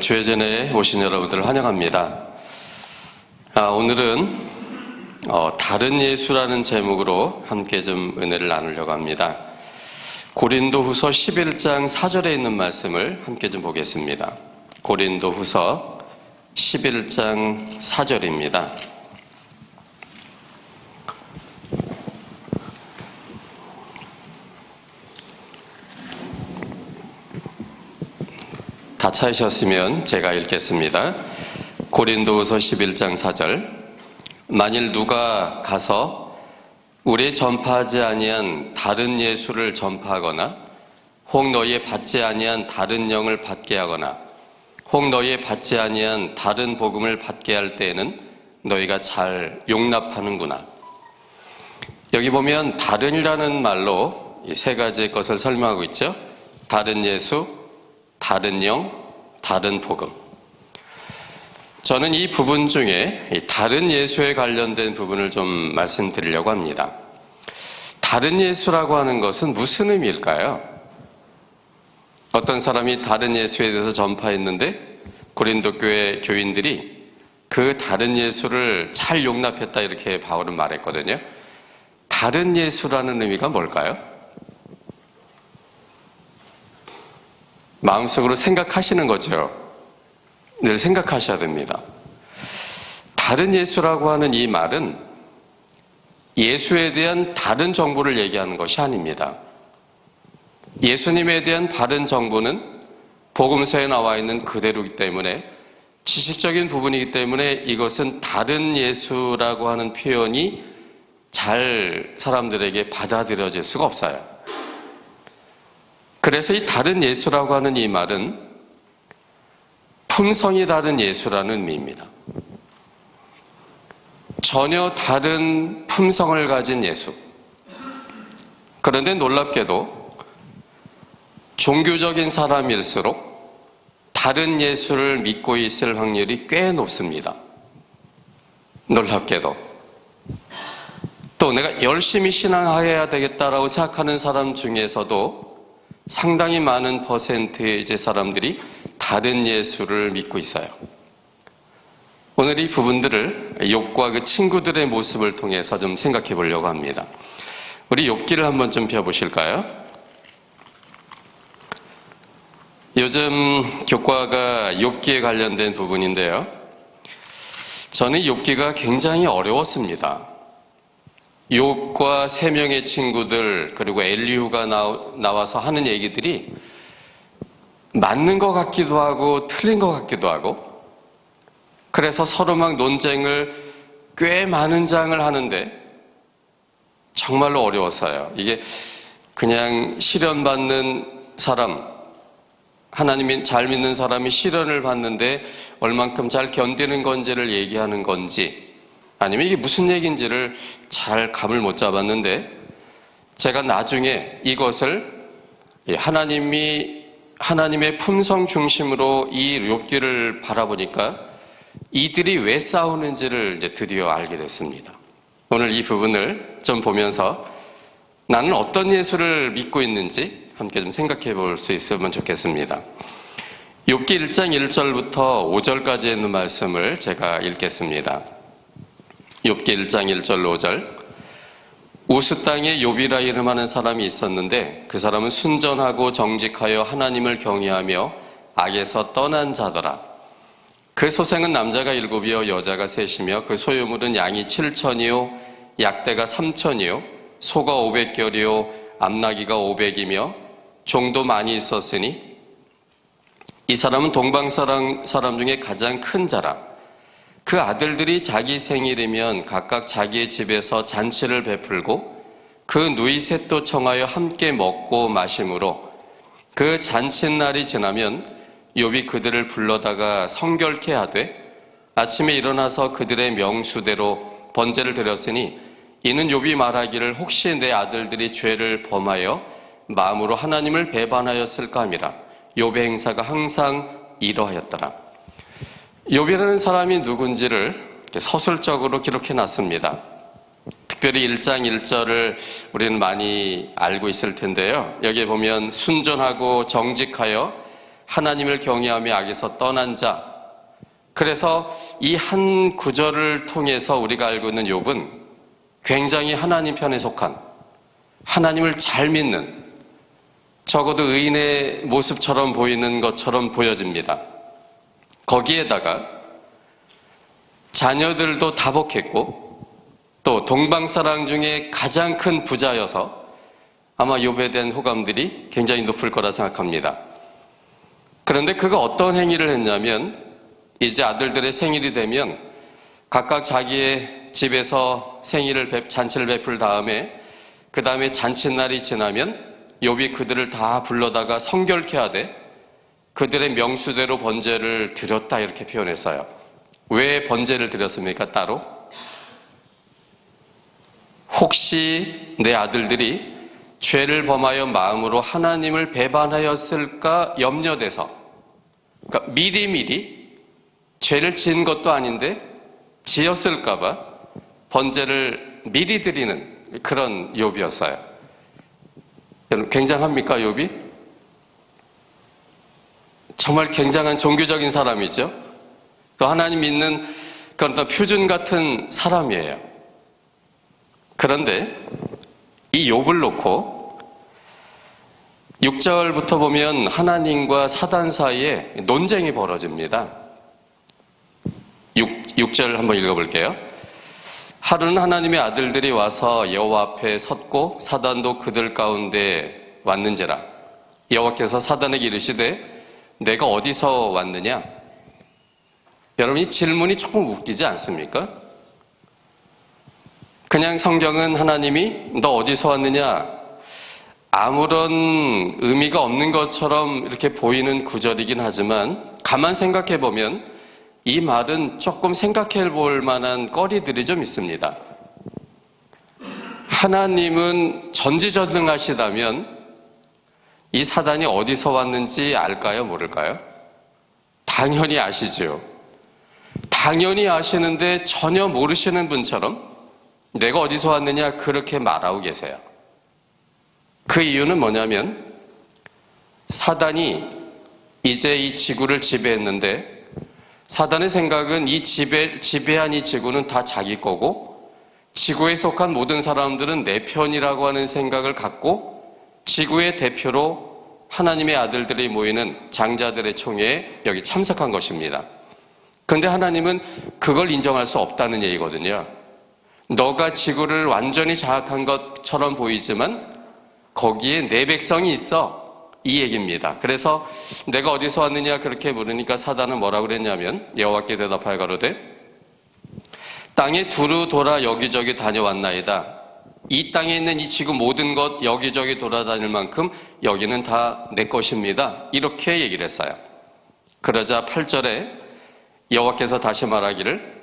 주회전에 오신 여러분들을 환영합니다. 오늘은 다른 예수라는 제목으로 함께 좀 은혜를 나누려고 합니다. 고린도후서 11장 4절에 있는 말씀을 함께 좀 보겠습니다. 고린도후서 11장 4절입니다. 다 찾으셨으면 제가 읽겠습니다. 고린도후서 11장 4절. 만일 누가 가서 우리 전파하지 아니한 다른 예수를 전파하거나 혹 너희의 받지 아니한 다른 영을 받게 하거나 혹 너희의 받지 아니한 다른 복음을 받게 할 때에는 너희가 잘 용납하는구나. 여기 보면 다른이라는 말로 이 세 가지의 것을 설명하고 있죠. 다른 예수, 다른 영, 다른 복음. 저는 이 부분 중에 다른 예수에 관련된 부분을 좀 말씀드리려고 합니다. 다른 예수라고 하는 것은 무슨 의미일까요? 어떤 사람이 다른 예수에 대해서 전파했는데 고린도 교회 교인들이 그 다른 예수를 잘 용납했다 이렇게 바울은 말했거든요. 다른 예수라는 의미가 뭘까요? 마음속으로 생각하시는 거죠. 늘 생각하셔야 됩니다. 다른 예수라고 하는 이 말은 예수에 대한 다른 정보를 얘기하는 것이 아닙니다. 예수님에 대한 바른 정보는 복음서에 나와 있는 그대로이기 때문에 지식적인 부분이기 때문에 이것은 다른 예수라고 하는 표현이 잘 사람들에게 받아들여질 수가 없어요. 그래서 이 다른 예수라고 하는 이 말은 품성이 다른 예수라는 의미입니다. 전혀 다른 품성을 가진 예수. 그런데 놀랍게도 종교적인 사람일수록 다른 예수를 믿고 있을 확률이 꽤 높습니다. 놀랍게도. 또 내가 열심히 신앙해야 되겠다라고 생각하는 사람 중에서도 상당히 많은 퍼센트의 이제 사람들이 다른 예수를 믿고 있어요. 오늘 이 부분들을 욥과 그 친구들의 모습을 통해서 좀 생각해 보려고 합니다. 우리 욥기를 한번 좀 펴보실까요? 요즘 교과가 욥기에 관련된 부분인데요. 저는 욥기가 굉장히 어려웠습니다. 욥과 세 명의 친구들 그리고 엘리후가 나와서 하는 얘기들이 맞는 것 같기도 하고 틀린 것 같기도 하고 그래서 서로 막 논쟁을 꽤 많은 장을 하는데 정말로 어려웠어요. 이게 그냥 시련받는 사람, 하나님이 잘 믿는 사람이 시련을 받는데 얼만큼 잘 견디는 건지를 얘기하는 건지 아니면 이게 무슨 얘기인지를 잘 감을 못 잡았는데 제가 나중에 이것을 하나님의 품성 중심으로 이 욥기를 바라보니까 이들이 왜 싸우는지를 이제 드디어 알게 됐습니다. 오늘 이 부분을 좀 보면서 나는 어떤 예수를 믿고 있는지 함께 좀 생각해 볼 수 있으면 좋겠습니다. 욥기 1장 1절부터 5절까지 있는 말씀을 제가 읽겠습니다. 욥기 1장 1절 5절. 우스 땅에 욥이라 이름하는 사람이 있었는데 그 사람은 순전하고 정직하여 하나님을 경외하며 악에서 떠난 자더라. 그 소생은 남자가 7이요 여자가 3이며 그 소유물은 양이 7천이요 약대가 3천이요 소가 500결이요 암나귀가 500이며 종도 많이 있었으니 이 사람은 동방 사람 중에 가장 큰 자라. 그 아들들이 자기 생일이면 각각 자기의 집에서 잔치를 베풀고 그 누이 셋도 청하여 함께 먹고 마심으로 그 잔칫날이 지나면 욥이 그들을 불러다가 성결케 하되 아침에 일어나서 그들의 명수대로 번제를 드렸으니 이는 욥이 말하기를 혹시 내 아들들이 죄를 범하여 마음으로 하나님을 배반하였을까 함이라. 욥의 행사가 항상 이러하였더라. 욥이라는 사람이 누군지를 서술적으로 기록해 놨습니다. 특별히 1장 1절을 우리는 많이 알고 있을 텐데요. 여기에 보면 순전하고 정직하여 하나님을 경외하며 악에서 떠난 자. 그래서 이 한 구절을 통해서 우리가 알고 있는 욥은 굉장히 하나님 편에 속한, 하나님을 잘 믿는, 적어도 의인의 모습처럼 보이는 것처럼 보여집니다. 거기에다가 자녀들도 다복했고 또 동방사랑 중에 가장 큰 부자여서 아마 욥에 대한 호감들이 굉장히 높을 거라 생각합니다. 그런데 그가 어떤 행위를 했냐면 이제 아들들의 생일이 되면 각각 자기의 집에서 잔치를 베풀 다음에 그 다음에 잔칫날이 지나면 욥이 그들을 다 불러다가 성결케 하되 그들의 명수대로 번제를 드렸다 이렇게 표현했어요. 왜 번제를 드렸습니까? 따로? 혹시 내 아들들이 죄를 범하여 마음으로 하나님을 배반하였을까 염려돼서, 그러니까 미리미리 죄를 지은 것도 아닌데 지었을까 봐 번제를 미리 드리는 그런 욥이었어요. 여러분 굉장합니까 욥이? 정말 굉장한 종교적인 사람이죠. 또 하나님 믿는 그런 어떤 표준 같은 사람이에요. 그런데 이 욥을 놓고 6절부터 보면 하나님과 사단 사이에 논쟁이 벌어집니다. 6절 한번 읽어볼게요. 하루는 하나님의 아들들이 와서 여호와 앞에 섰고 사단도 그들 가운데 왔는지라. 여호와께서 사단에게 이르시되 내가 어디서 왔느냐? 여러분 이 질문이 조금 웃기지 않습니까? 그냥 성경은 하나님이 너 어디서 왔느냐? 아무런 의미가 없는 것처럼 이렇게 보이는 구절이긴 하지만 가만 생각해 보면 이 말은 조금 생각해 볼 만한 거리들이 좀 있습니다. 하나님은 전지전능하시다면 이 사단이 어디서 왔는지 알까요? 모를까요? 당연히 아시죠. 당연히 아시는데 전혀 모르시는 분처럼 내가 어디서 왔느냐 그렇게 말하고 계세요. 그 이유는 뭐냐면 사단이 이제 이 지구를 지배했는데 사단의 생각은 이 지배한 이 지구는 다 자기 거고 지구에 속한 모든 사람들은 내 편이라고 하는 생각을 갖고 지구의 대표로 하나님의 아들들이 모이는 장자들의 총회에 여기 참석한 것입니다. 그런데 하나님은 그걸 인정할 수 없다는 얘기거든요. 너가 지구를 완전히 장악한 것처럼 보이지만 거기에 내 백성이 있어. 이 얘기입니다. 그래서 내가 어디서 왔느냐 그렇게 물으니까 사단은 뭐라고 그랬냐면 여호와께 대답하여 가로되 땅에 두루 돌아 여기저기 다녀왔나이다. 이 땅에 있는 이 지구 모든 것 여기저기 돌아다닐 만큼 여기는 다 내 것입니다. 이렇게 얘기를 했어요. 그러자 8절에 여호와께서 다시 말하기를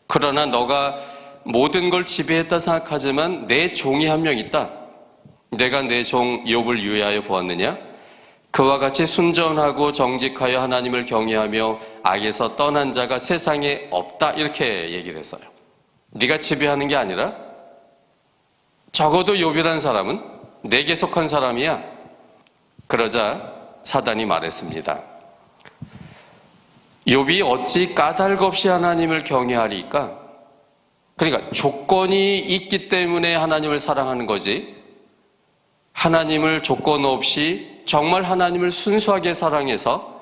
그러나 너가 모든 걸 지배했다 생각하지만 내 종이 한 명 있다. 내가 내 종 욥을 유의하여 보았느냐? 그와 같이 순전하고 정직하여 하나님을 경외하며 악에서 떠난 자가 세상에 없다. 이렇게 얘기를 했어요. 네가 지배하는 게 아니라 적어도 욥이라는 사람은 내게 속한 사람이야. 그러자 사단이 말했습니다. 욥이 어찌 까닭 없이 하나님을 경외하리까? 그러니까 조건이 있기 때문에 하나님을 사랑하는 거지 하나님을 조건 없이 정말 하나님을 순수하게 사랑해서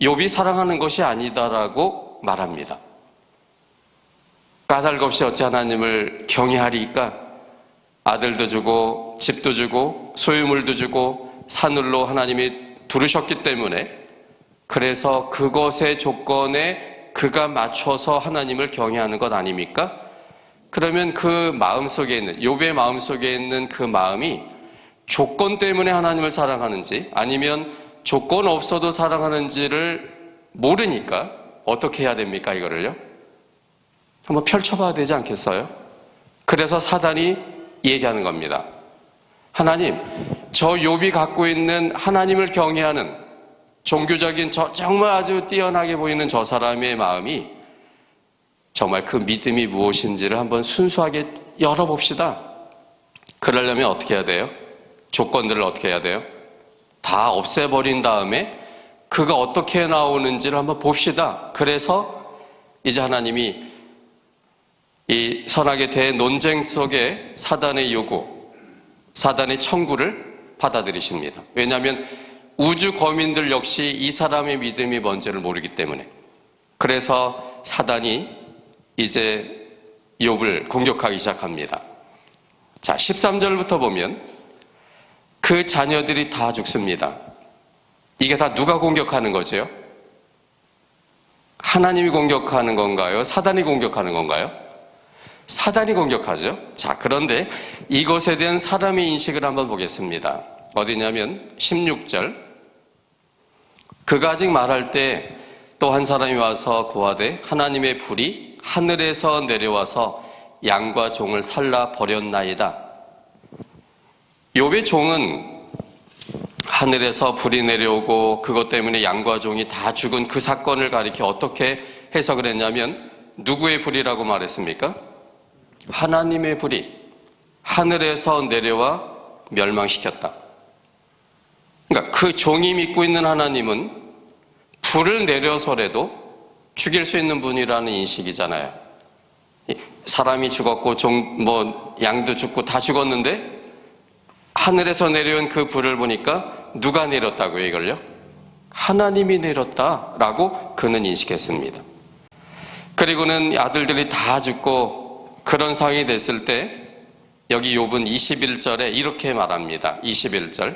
욥이 사랑하는 것이 아니다라고 말합니다. 까닭 없이 어찌 하나님을 경외하리까? 아들도 주고 집도 주고 소유물도 주고 산울로 하나님이 두르셨기 때문에 그래서 그것의 조건에 그가 맞춰서 하나님을 경외하는 것 아닙니까? 그러면 그 마음속에 있는 욥의 마음속에 있는 그 마음이 조건 때문에 하나님을 사랑하는지 아니면 조건 없어도 사랑하는지를 모르니까 어떻게 해야 됩니까? 이거를요? 한번 펼쳐봐야 되지 않겠어요? 그래서 사단이 얘기하는 겁니다. 하나님, 저 욥이 갖고 있는 하나님을 경외하는 종교적인 정말 아주 뛰어나게 보이는 저 사람의 마음이 정말 그 믿음이 무엇인지를 한번 순수하게 열어봅시다. 그러려면 어떻게 해야 돼요? 조건들을 어떻게 해야 돼요? 다 없애버린 다음에 그가 어떻게 나오는지를 한번 봅시다. 그래서 이제 하나님이 이 선악에 대해 논쟁 속에 사단의 요구, 사단의 청구를 받아들이십니다. 왜냐하면 우주 거민들 역시 이 사람의 믿음이 뭔지를 모르기 때문에. 그래서 사단이 이제 욥을 공격하기 시작합니다. 자, 13절부터 보면 그 자녀들이 다 죽습니다. 이게 다 누가 공격하는 거죠? 하나님이 공격하는 건가요? 사단이 공격하는 건가요? 사단이 공격하죠. 자, 그런데 이것에 대한 사람의 인식을 한번 보겠습니다. 어디냐면 16절. 그가 아직 말할 때 또 한 사람이 와서 고하되 하나님의 불이 하늘에서 내려와서 양과 종을 살라 버렸나이다. 욥의 종은 하늘에서 불이 내려오고 그것 때문에 양과 종이 다 죽은 그 사건을 가리켜 어떻게 해석을 했냐면 누구의 불이라고 말했습니까? 하나님의 불이 하늘에서 내려와 멸망시켰다. 그러니까 그 종이 믿고 있는 하나님은 불을 내려서라도 죽일 수 있는 분이라는 인식이잖아요. 사람이 죽었고 양도 죽고 다 죽었는데 하늘에서 내려온 그 불을 보니까 누가 내렸다고요, 이걸요? 하나님이 내렸다라고 그는 인식했습니다. 그리고는 아들들이 다 죽고 그런 상황이 됐을 때 여기 욥은 21절에 이렇게 말합니다. 21절.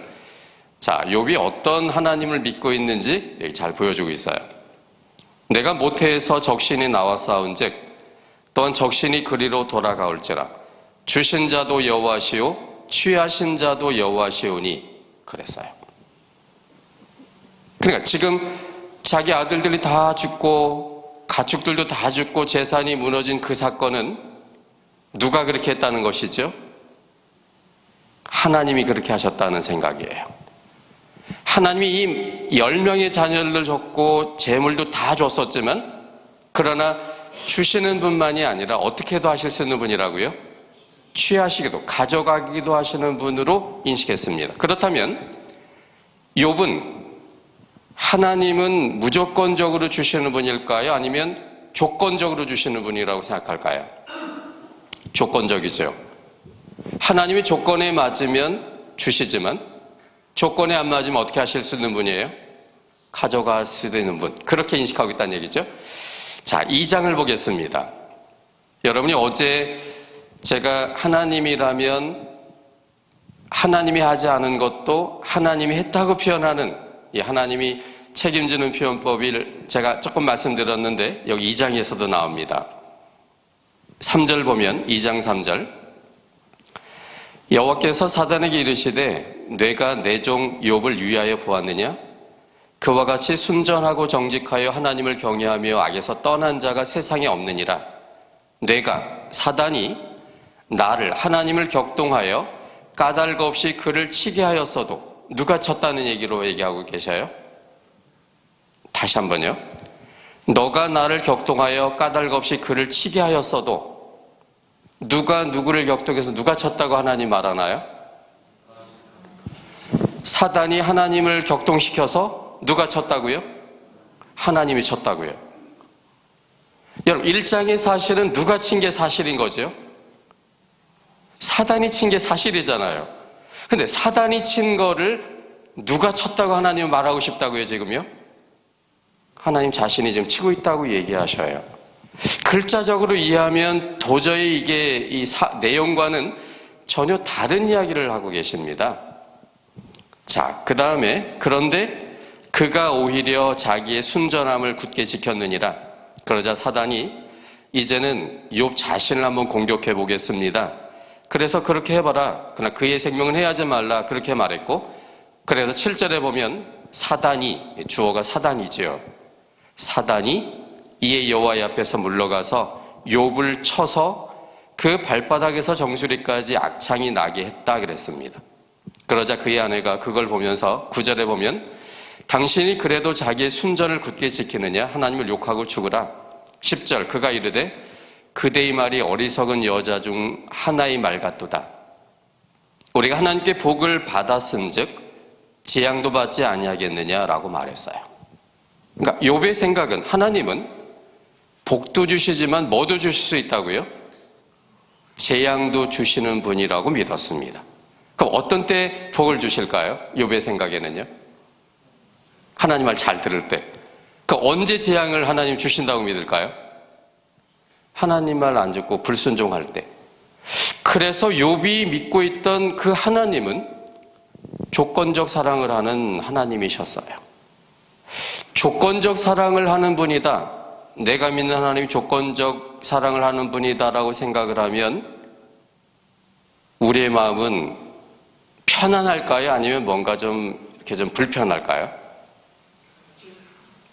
자, 욥이 어떤 하나님을 믿고 있는지 여기 잘 보여주고 있어요. 내가 모태에서 적신이 나와 싸운즉 또한 적신이 그리로 돌아가올지라 주신 자도 여호와시오 취하신 자도 여호와시오니 그랬어요. 그러니까 지금 자기 아들들이 다 죽고 가축들도 다 죽고 재산이 무너진 그 사건은 누가 그렇게 했다는 것이죠? 하나님이 그렇게 하셨다는 생각이에요. 하나님이 이 10명의 자녀를 줬고 재물도 다 줬었지만 그러나 주시는 분만이 아니라 어떻게도 하실 수 있는 분이라고요? 취하시기도 가져가기도 하시는 분으로 인식했습니다. 그렇다면 욥은 하나님은 무조건적으로 주시는 분일까요? 아니면 조건적으로 주시는 분이라고 생각할까요? 조건적이죠. 하나님이 조건에 맞으면 주시지만 조건에 안 맞으면 어떻게 하실 수 있는 분이에요? 가져갈 수도 있는 분. 그렇게 인식하고 있다는 얘기죠. 자, 2장을 보겠습니다. 여러분이 어제 제가 하나님이라면 하나님이 하지 않은 것도 하나님이 했다고 표현하는 이 하나님이 책임지는 표현법을 제가 조금 말씀드렸는데 여기 2장에서도 나옵니다. 3절 보면 2장 3절 여호와께서 사단에게 이르시되 내가 내 종 욥을 위하여 보았느냐? 그와 같이 순전하고 정직하여 하나님을 경외하며 악에서 떠난 자가 세상에 없느니라. 내가 사단이 나를 하나님을 격동하여 까닭 없이 그를 치게 하였어도 누가 쳤다는 얘기로 얘기하고 계셔요? 다시 한번요. 너가 나를 격동하여 까닭 없이 그를 치게 하였어도 누가 누구를 격동해서 누가 쳤다고 하나님 말하나요? 사단이 하나님을 격동시켜서 누가 쳤다고요? 하나님이 쳤다고요. 여러분 1장의 사실은 누가 친 게 사실인 거죠? 사단이 친 게 사실이잖아요. 근데 사단이 친 거를 누가 쳤다고 하나님은 말하고 싶다고요, 지금요? 하나님 자신이 지금 치고 있다고 얘기하셔요. 글자적으로 이해하면 도저히 이게 이 내용과는 전혀 다른 이야기를 하고 계십니다. 자, 그 다음에 그런데 그가 오히려 자기의 순전함을 굳게 지켰느니라. 그러자 사단이 이제는 욥 자신을 한번 공격해 보겠습니다. 그래서 그렇게 해봐라. 그러나 그의 생명은 해하지 말라. 그렇게 말했고 그래서 7절에 보면 사단이, 주어가 사단이지요. 사단이 이에 여호와의 앞에서 물러가서 욥을 쳐서 그 발바닥에서 정수리까지 악창이 나게 했다 그랬습니다. 그러자 그의 아내가 그걸 보면서 9절에 보면 당신이 그래도 자기의 순전을 굳게 지키느냐? 하나님을 욕하고 죽으라. 10절 그가 이르되 그대의 말이 어리석은 여자 중 하나의 말 같도다. 우리가 하나님께 복을 받았은즉 재앙도 받지 아니하겠느냐라고 말했어요. 그러니까 욥의 생각은 하나님은 복도 주시지만 뭐도 주실 수 있다고요? 재앙도 주시는 분이라고 믿었습니다. 그럼 어떤 때 복을 주실까요? 욥의 생각에는요. 하나님 말 잘 들을 때. 그럼 언제 재앙을 하나님 주신다고 믿을까요? 하나님 말 안 듣고 불순종할 때. 그래서 욥이 믿고 있던 그 하나님은 조건적 사랑을 하는 하나님이셨어요. 조건적 사랑을 하는 분이다. 내가 믿는 하나님이 조건적 사랑을 하는 분이다라고 생각을 하면 우리의 마음은 편안할까요? 아니면 뭔가 좀 이렇게 좀 불편할까요?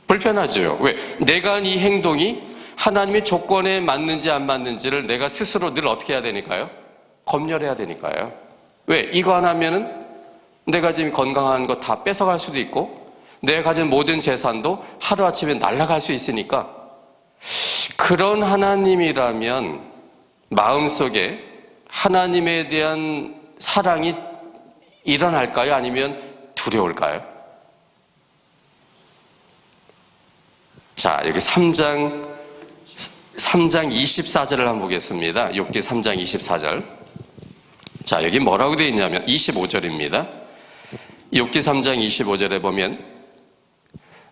불편하죠. 왜? 내가 한 이 행동이 하나님의 조건에 맞는지 안 맞는지를 내가 스스로 늘 어떻게 해야 되니까요? 검열해야 되니까요. 왜? 이거 안 하면은 내가 지금 건강한 거 다 뺏어갈 수도 있고 내가 가진 모든 재산도 하루아침에 날아갈 수 있으니까 그런 하나님이라면 마음속에 하나님에 대한 사랑이 일어날까요? 아니면 두려울까요? 자, 여기 3장 24절을 한번 보겠습니다. 욥기 3장 24절. 자, 여기 뭐라고 되어 있냐면 25절입니다. 욥기 3장 25절에 보면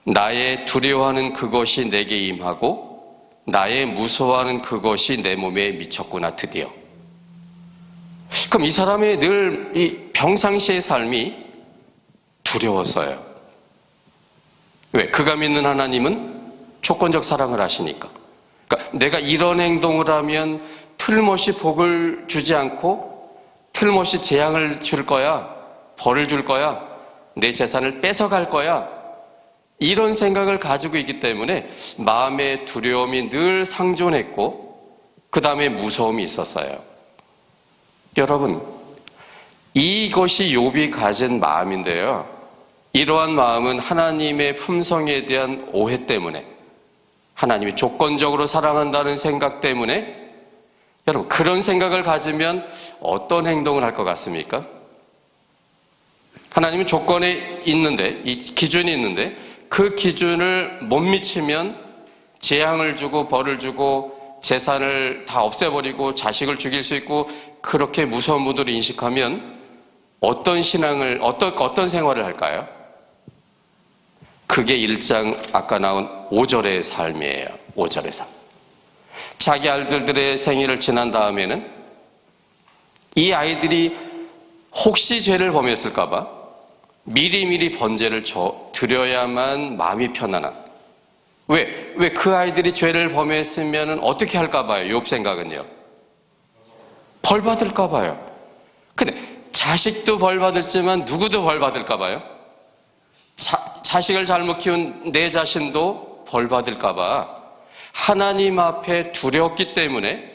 나의 두려워하는 그것이 내게 임하고 나의 무서워하는 그것이 내 몸에 미쳤구나 드디어. 그럼 이 사람의 늘 이 평상시의 삶이 두려웠어요. 왜? 그가 믿는 하나님은 조건적 사랑을 하시니까. 그러니까 내가 이런 행동을 하면 틀림없이 복을 주지 않고 틀림없이 재앙을 줄 거야, 벌을 줄 거야, 내 재산을 뺏어갈 거야, 이런 생각을 가지고 있기 때문에 마음의 두려움이 늘 상존했고 그 다음에 무서움이 있었어요. 여러분, 이것이 욥이 가진 마음인데요, 이러한 마음은 하나님의 품성에 대한 오해 때문에, 하나님이 조건적으로 사랑한다는 생각 때문에, 여러분 그런 생각을 가지면 어떤 행동을 할 것 같습니까? 하나님은 조건에 있는데, 이 기준이 있는데 그 기준을 못 미치면 재앙을 주고 벌을 주고 재산을 다 없애버리고 자식을 죽일 수 있고, 그렇게 무서운 분으로 인식하면 어떤 신앙을, 어떤 생활을 할까요? 그게 1장 아까 나온 5절의 삶이에요. 5절의 삶. 자기 아이들의 생일을 지난 다음에는 이 아이들이 혹시 죄를 범했을까 봐 미리미리 번제를 드려야만 마음이 편안한. 왜 그 아이들이 죄를 범했으면 어떻게 할까 봐요? 욥 생각은요. 벌 받을까 봐요. 근데 자식도 벌 받을지만 누구도 벌 받을까 봐요. 자식을 잘못 키운 내 자신도 벌 받을까 봐 하나님 앞에 두려웠기 때문에,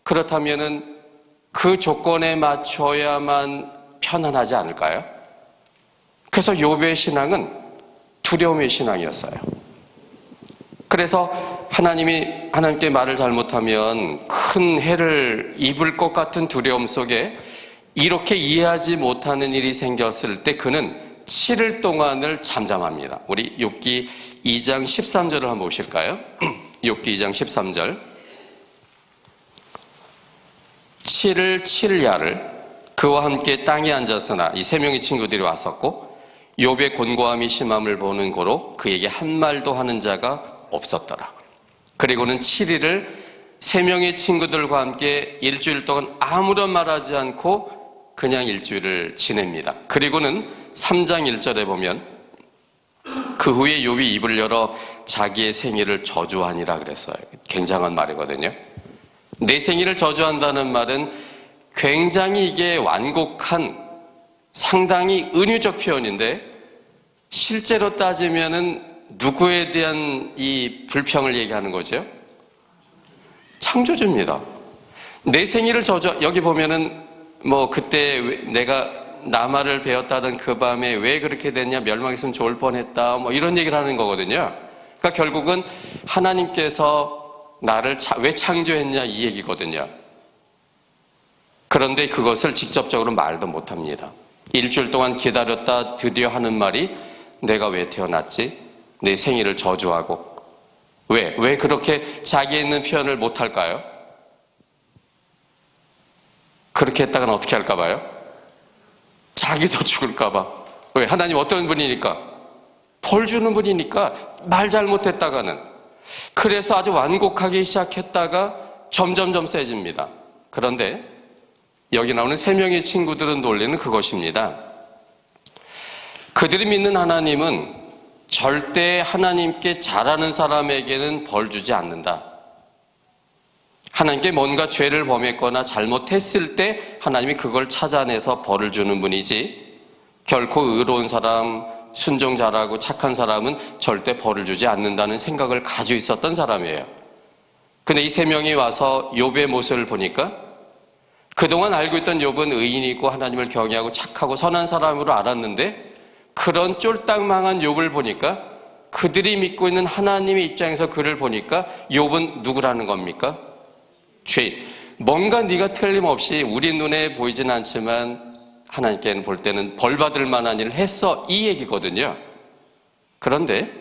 그렇다면은 그 조건에 맞춰야만 편안하지 않을까요? 그래서 욥의 신앙은 두려움의 신앙이었어요. 그래서 하나님께 말을 잘못하면 큰 해를 입을 것 같은 두려움 속에 이렇게 이해하지 못하는 일이 생겼을 때 그는 7일 동안을 잠잠합니다. 우리 욥기 2장 13절을 한번 보실까요? 욥기 2장 13절. 7일 7야를 그와 함께 땅에 앉았으나 이 세 명의 친구들이 왔었고 욥의 곤고함이 심함을 보는 고로 그에게 한 말도 하는 자가 없었더라. 그리고는 7일을 세 명의 친구들과 함께 일주일 동안 아무런 말하지 않고 그냥 일주일을 지냅니다. 그리고는 3장 1절에 보면 그 후에 욥이 입을 열어 자기의 생일을 저주하니라 그랬어요. 굉장한 말이거든요. 내 생일을 저주한다는 말은 굉장히 이게 완곡한 상당히 은유적 표현인데, 실제로 따지면은 누구에 대한 이 불평을 얘기하는 거죠? 창조주입니다. 내 생일을 여기 보면은 뭐 그때 내가 나말을 배웠다던 그 밤에 왜 그렇게 됐냐, 멸망했으면 좋을 뻔했다, 뭐 이런 얘기를 하는 거거든요. 그러니까 결국은 하나님께서 나를 왜 창조했냐 이 얘기거든요. 그런데 그것을 직접적으로 말도 못합니다. 일주일 동안 기다렸다 드디어 하는 말이 내가 왜 태어났지? 내 생일을 저주하고. 왜 그렇게 자기에 있는 표현을 못할까요? 그렇게 했다가는 어떻게 할까 봐요? 자기도 죽을까 봐. 왜? 하나님 어떤 분이니까? 벌 주는 분이니까. 말 잘못했다가는. 그래서 아주 완곡하게 시작했다가 점점점 세집니다. 그런데 여기 나오는 세 명의 친구들은 논리는 그것입니다. 그들이 믿는 하나님은 절대 하나님께 잘하는 사람에게는 벌 주지 않는다. 하나님께 뭔가 죄를 범했거나 잘못했을 때 하나님이 그걸 찾아내서 벌을 주는 분이지, 결코 의로운 사람, 순종 잘하고 착한 사람은 절대 벌을 주지 않는다는 생각을 가지고 있었던 사람이에요. 근데 이 세 명이 와서 욥의 모습을 보니까 그동안 알고 있던 욥은 의인이고 하나님을 경외하고 착하고 선한 사람으로 알았는데, 그런 쫄딱망한 욥을 보니까, 그들이 믿고 있는 하나님의 입장에서 그를 보니까 욥은 누구라는 겁니까? 죄인. 뭔가 네가 틀림없이 우리 눈에 보이진 않지만 하나님께는 볼 때는 벌받을 만한 일을 했어, 이 얘기거든요. 그런데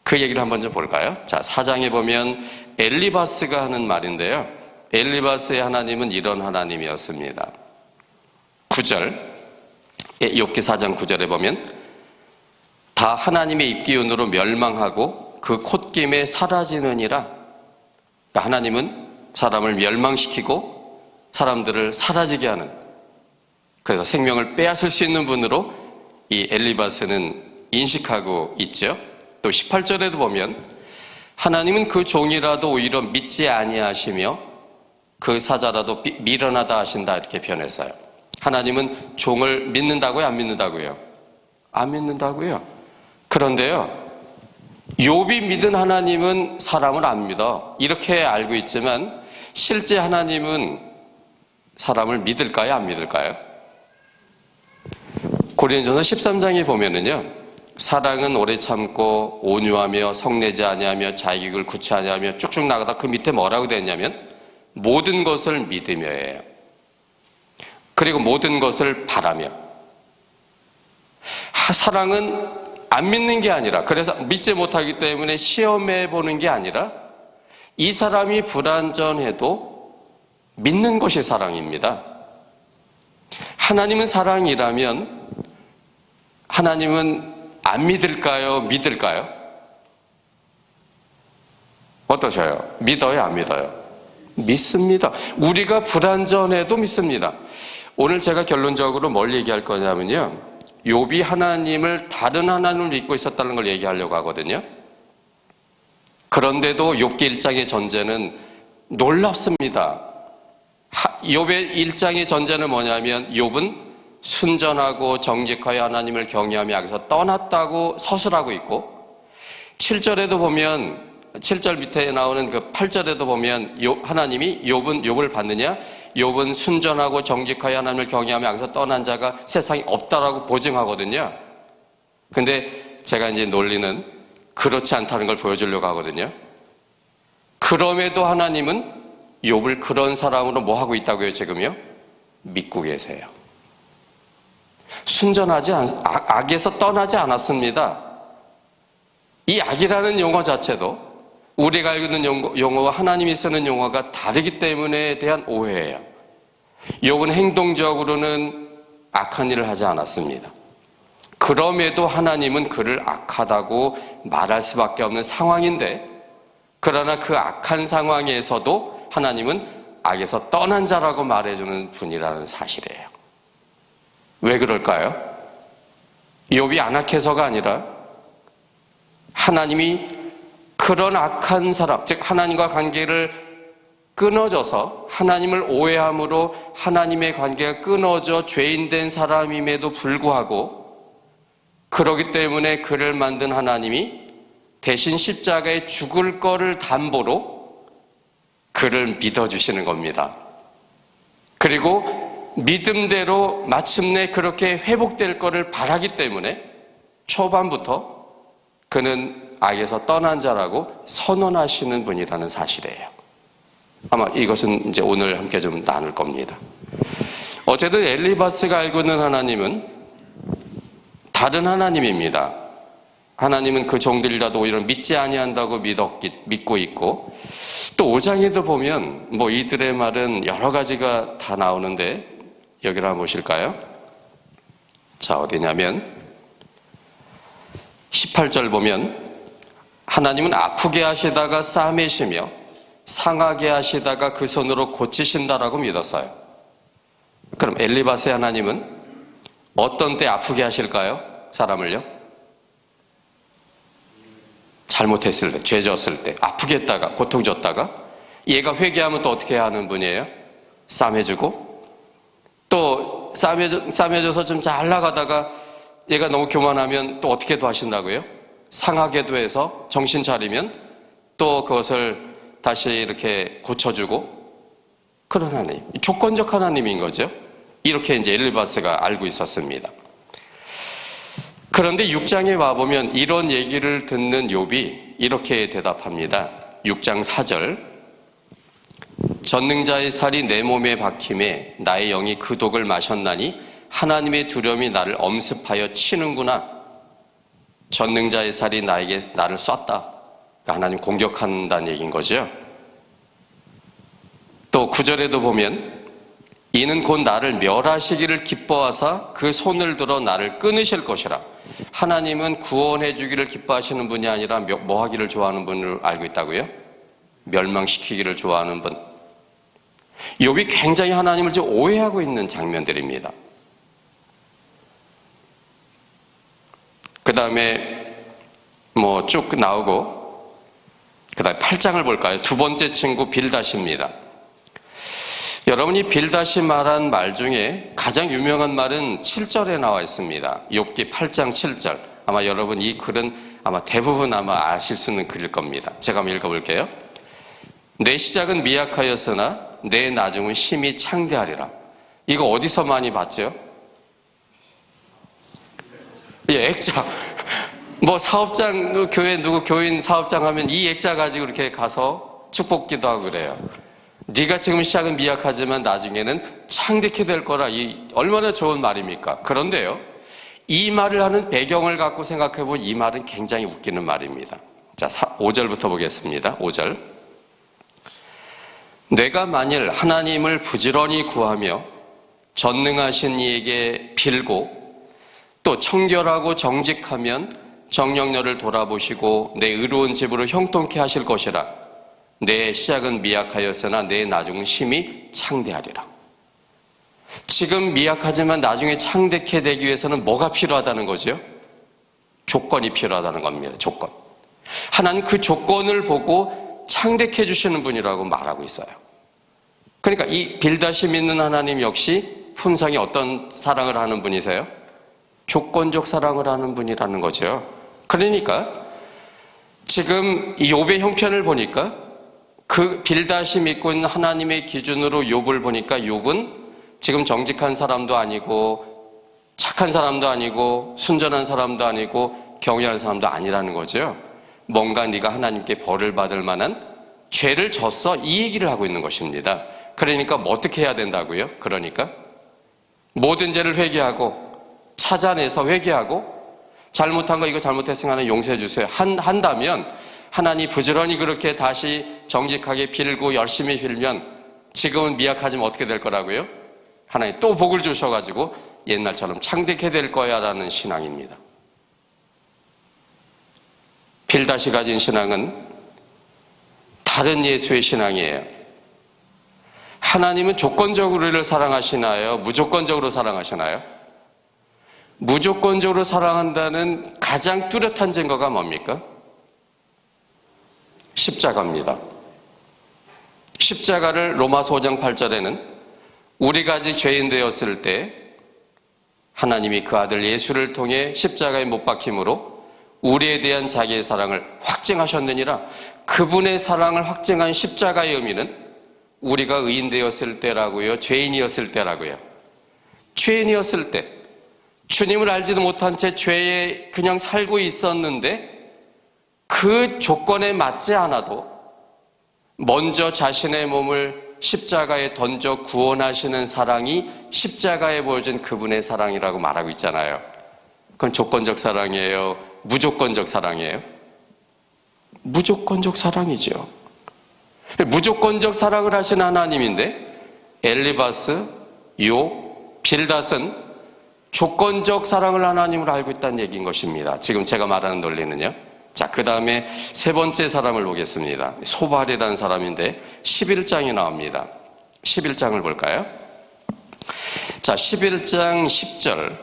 그 얘기를 한번 좀 볼까요? 자, 4장에 보면 엘리바스가 하는 말인데요, 엘리바스의 하나님은 이런 하나님이었습니다. 9절, 욥기 4장 9절에 보면 다 하나님의 입기운으로 멸망하고 그 콧김에 사라지느니라. 하나님은 사람을 멸망시키고 사람들을 사라지게 하는, 그래서 생명을 빼앗을 수 있는 분으로 이 엘리바스는 인식하고 있죠. 또 18절에도 보면 하나님은 그 종이라도 오히려 믿지 아니하시며 그 사자라도 미련하다 하신다, 이렇게 표현했어요. 하나님은 종을 믿는다고요, 안 믿는다고요? 안 믿는다고요. 그런데요, 욥이 믿은 하나님은 사람을 안 믿어, 이렇게 알고 있지만 실제 하나님은 사람을 믿을까요, 안 믿을까요? 고린도전서 13장에 보면은요, 사랑은 오래 참고 온유하며 성내지 아니하며 자익을 구취하지 아니하며 쭉쭉 나가다 그 밑에 뭐라고 되어 있냐면 모든 것을 믿으며예요. 그리고 모든 것을 바라며. 사랑은 안 믿는 게 아니라, 그래서 믿지 못하기 때문에 시험해 보는 게 아니라, 이 사람이 불완전해도 믿는 것이 사랑입니다. 하나님은 사랑이라면 하나님은 안 믿을까요, 믿을까요? 어떠셔요? 믿어요, 안 믿어요? 믿습니다. 우리가 불완전해도 믿습니다. 오늘 제가 결론적으로 뭘 얘기할 거냐면요, 욥이 하나님을, 다른 하나님을 믿고 있었다는 걸 얘기하려고 하거든요. 그런데도 욥기 1장의 전제는 놀랍습니다. 욥의 1장의 전제는 뭐냐면 욥은 순전하고 정직하여 하나님을 경외하며 악에서 떠났다고 서술하고 있고, 7절에도 보면, 7절 밑에 나오는 그 8절에도 보면 하나님이 욥을 봤느냐? 욥은 순전하고 정직하여 하나님을 경외하며 악에서 떠난 자가 세상에 없다라고 보증하거든요. 근데 제가 이제 논리는 그렇지 않다는 걸 보여주려고 하거든요. 그럼에도 하나님은 욥을 그런 사람으로 뭐 하고 있다고요, 지금요? 믿고 계세요. 순전하지 악에서 떠나지 않았습니다. 이 악이라는 용어 자체도 우리가 알고 있는 용어와 하나님이 쓰는 용어가 다르기 때문에 대한 오해예요. 욥은 행동적으로는 악한 일을 하지 않았습니다. 그럼에도 하나님은 그를 악하다고 말할 수밖에 없는 상황인데, 그러나 그 악한 상황에서도 하나님은 악에서 떠난 자라고 말해주는 분이라는 사실이에요. 왜 그럴까요? 욥이 안악해서가 아니라 하나님이 그런 악한 사람, 즉 하나님과 관계를 끊어져서 하나님을 오해함으로 하나님의 관계가 끊어져 죄인된 사람임에도 불구하고, 그러기 때문에 그를 만든 하나님이 대신 십자가에 죽을 거를 담보로 그를 믿어주시는 겁니다. 그리고 믿음대로 마침내 그렇게 회복될 거를 바라기 때문에 초반부터 그는 악에서 떠난 자라고 선언하시는 분이라는 사실이에요. 아마 이것은 이제 오늘 함께 좀 나눌 겁니다. 어쨌든 엘리바스가 알고 있는 하나님은 다른 하나님입니다. 하나님은 그 종들이라도 오히려 믿지 아니한다고 믿고 있고, 또 5장에도 보면 뭐 이들의 말은 여러 가지가 다 나오는데 여기를 한번 보실까요? 자, 어디냐면 18절 보면 하나님은 아프게 하시다가 싸매시며 상하게 하시다가 그 손으로 고치신다라고 믿었어요. 그럼 엘리바스의 하나님은 어떤 때 아프게 하실까요? 사람을요? 잘못했을 때, 죄 졌을 때, 아프게 했다가, 고통 줬다가, 얘가 회개하면 또 어떻게 해야 하는 분이에요? 싸매주고, 또 싸매줘서 좀 잘 나가다가 얘가 너무 교만하면 또 어떻게도 하신다고요? 상하게도 해서 정신 차리면 또 그것을 다시 이렇게 고쳐주고, 그런 하나님, 조건적 하나님인 거죠. 이렇게 이제 엘리바스가 알고 있었습니다. 그런데 6장에 와보면 이런 얘기를 듣는 욥이 이렇게 대답합니다. 6장 4절, 전능자의 살이 내 몸에 박힘에 나의 영이 그 독을 마셨나니 하나님의 두려움이 나를 엄습하여 치는구나. 전능자의 살이 나를 쐈다. 그러니까 하나님 공격한다는 얘기인 거죠. 또 9절에도 보면 이는 곧 나를 멸하시기를 기뻐하사 그 손을 들어 나를 끊으실 것이라. 하나님은 구원해 주기를 기뻐하시는 분이 아니라 뭐 하기를 좋아하는 분을 알고 있다고요? 멸망시키기를 좋아하는 분. 욥이 굉장히 하나님을 지금 오해하고 있는 장면들입니다. 그 다음에 뭐 쭉 나오고, 그 다음에 8장을 볼까요? 두 번째 친구 빌닷입니다. 여러분이 빌닷이 말한 말 중에 가장 유명한 말은 7절에 나와 있습니다. 욥기 8장 7절. 아마 여러분 이 글은 아마 대부분 아마 아실 수 있는 글일 겁니다. 제가 한번 읽어볼게요. 내 시작은 미약하였으나 내 나중은 심히 창대하리라. 이거 어디서 많이 봤죠? 예, 액자. 뭐 사업장, 교회 누구 교인 사업장 하면 이 액자 가지고 이렇게 가서 축복기도 하고 그래요. 네가 지금 시작은 미약하지만 나중에는 창대케 될 거라. 이 얼마나 좋은 말입니까? 그런데요, 이 말을 하는 배경을 갖고 생각해보면 이 말은 굉장히 웃기는 말입니다. 자, 5절부터 보겠습니다. 5절. 내가 만일 하나님을 부지런히 구하며 전능하신 이에게 빌고 또 청결하고 정직하면 정녕 너를 돌아보시고 내 의로운 집으로 형통케 하실 것이라. 내 시작은 미약하였으나 내 나중은 심히 창대하리라. 지금 미약하지만 나중에 창대케 되기 위해서는 뭐가 필요하다는 거죠? 조건이 필요하다는 겁니다. 조건. 하나님 그 조건을 보고 창대케 해주시는 분이라고 말하고 있어요. 그러니까 이 빌닷이 믿는 하나님 역시 품성이 어떤 사랑을 하는 분이세요? 조건적 사랑을 하는 분이라는 거죠. 그러니까 지금 이 욥의 형편을 보니까 그 빌닷이 믿고 있는 하나님의 기준으로 욥을 보니까 욥은 지금 정직한 사람도 아니고 착한 사람도 아니고 순전한 사람도 아니고 경외하는 사람도 아니라는 거죠. 뭔가 네가 하나님께 벌을 받을 만한 죄를 졌어, 이 얘기를 하고 있는 것입니다. 그러니까 뭐 어떻게 해야 된다고요? 그러니까 모든 죄를 회개하고 찾아내서 회개하고 잘못한 거 이거 잘못했으니까 하나님 용서해 주세요 한다면 하나님 부지런히 그렇게 다시 정직하게 빌고 열심히 빌면 지금은 미약하지만 어떻게 될 거라고요? 하나님 또 복을 주셔가지고 옛날처럼 창대케 될 거야 라는 신앙입니다. 빌닷이 가진 신앙은 다른 예수의 신앙이에요. 하나님은 조건적으로 우리를 사랑하시나요? 무조건적으로 사랑하시나요? 무조건적으로 사랑한다는 가장 뚜렷한 증거가 뭡니까? 십자가입니다. 십자가를 로마서 5장 8절에는 우리가 아직 죄인 되었을 때 하나님이 그 아들 예수를 통해 십자가에 못 박힘으로 우리에 대한 자기의 사랑을 확증하셨느니라. 그분의 사랑을 확증한 십자가의 의미는 우리가 의인 되었을 때라고요? 죄인이었을 때라고요? 죄인이었을 때 주님을 알지도 못한 채 죄에 그냥 살고 있었는데 그 조건에 맞지 않아도 먼저 자신의 몸을 십자가에 던져 구원하시는 사랑이 십자가에 보여준 그분의 사랑이라고 말하고 있잖아요. 그건 조건적 사랑이에요? 무조건적 사랑이에요? 무조건적 사랑이죠. 무조건적 사랑을 하신 하나님인데 엘리바스, 욥, 빌닷은 조건적 사랑을 하나님으로 알고 있다는 얘기인 것입니다. 지금 제가 말하는 논리는요. 자, 그 다음에 세 번째 사람을 보겠습니다. 소발이라는 사람인데 11장이 나옵니다. 11장을 볼까요? 자, 11장 10절.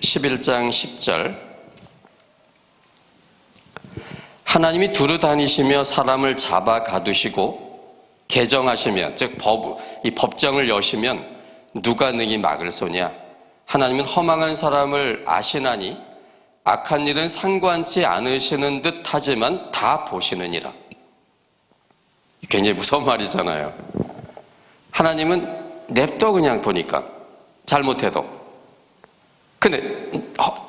11장 10절. 하나님이 두루 다니시며 사람을 잡아 가두시고 개정하시면, 즉 이 법정을 여시면 누가 능히 막을 소냐? 하나님은 허망한 사람을 아시나니 악한 일은 상관치 않으시는 듯 하지만 다 보시느니라. 굉장히 무서운 말이잖아요. 하나님은 냅둬 그냥 보니까 잘못해도. 근데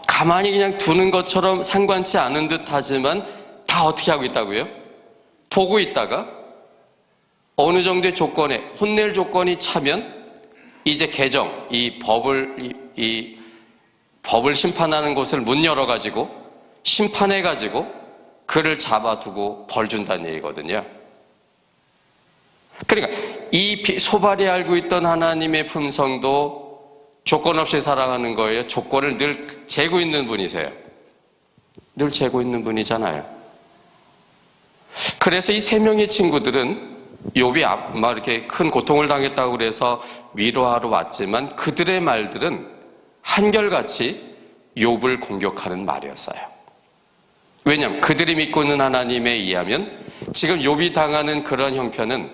가만히 그냥 두는 것처럼 상관치 않은 듯 하지만 다 어떻게 하고 있다고요? 보고 있다가 어느 정도의 조건에, 혼낼 조건이 차면 이제 개정, 이 법을 심판하는 곳을 문 열어가지고 심판해가지고 그를 잡아두고 벌 준다는 얘기거든요. 그러니까 이 소발이 알고 있던 하나님의 품성도 조건 없이 사랑하는 거예요. 조건을 늘 재고 있는 분이세요. 늘 재고 있는 분이잖아요. 그래서 이 세 명의 친구들은 욥이 막 이렇게 큰 고통을 당했다고 그래서 위로하러 왔지만 그들의 말들은 한결같이 욥을 공격하는 말이었어요. 왜냐하면 그들이 믿고 있는 하나님에 의하면 지금 욥이 당하는 그런 형편은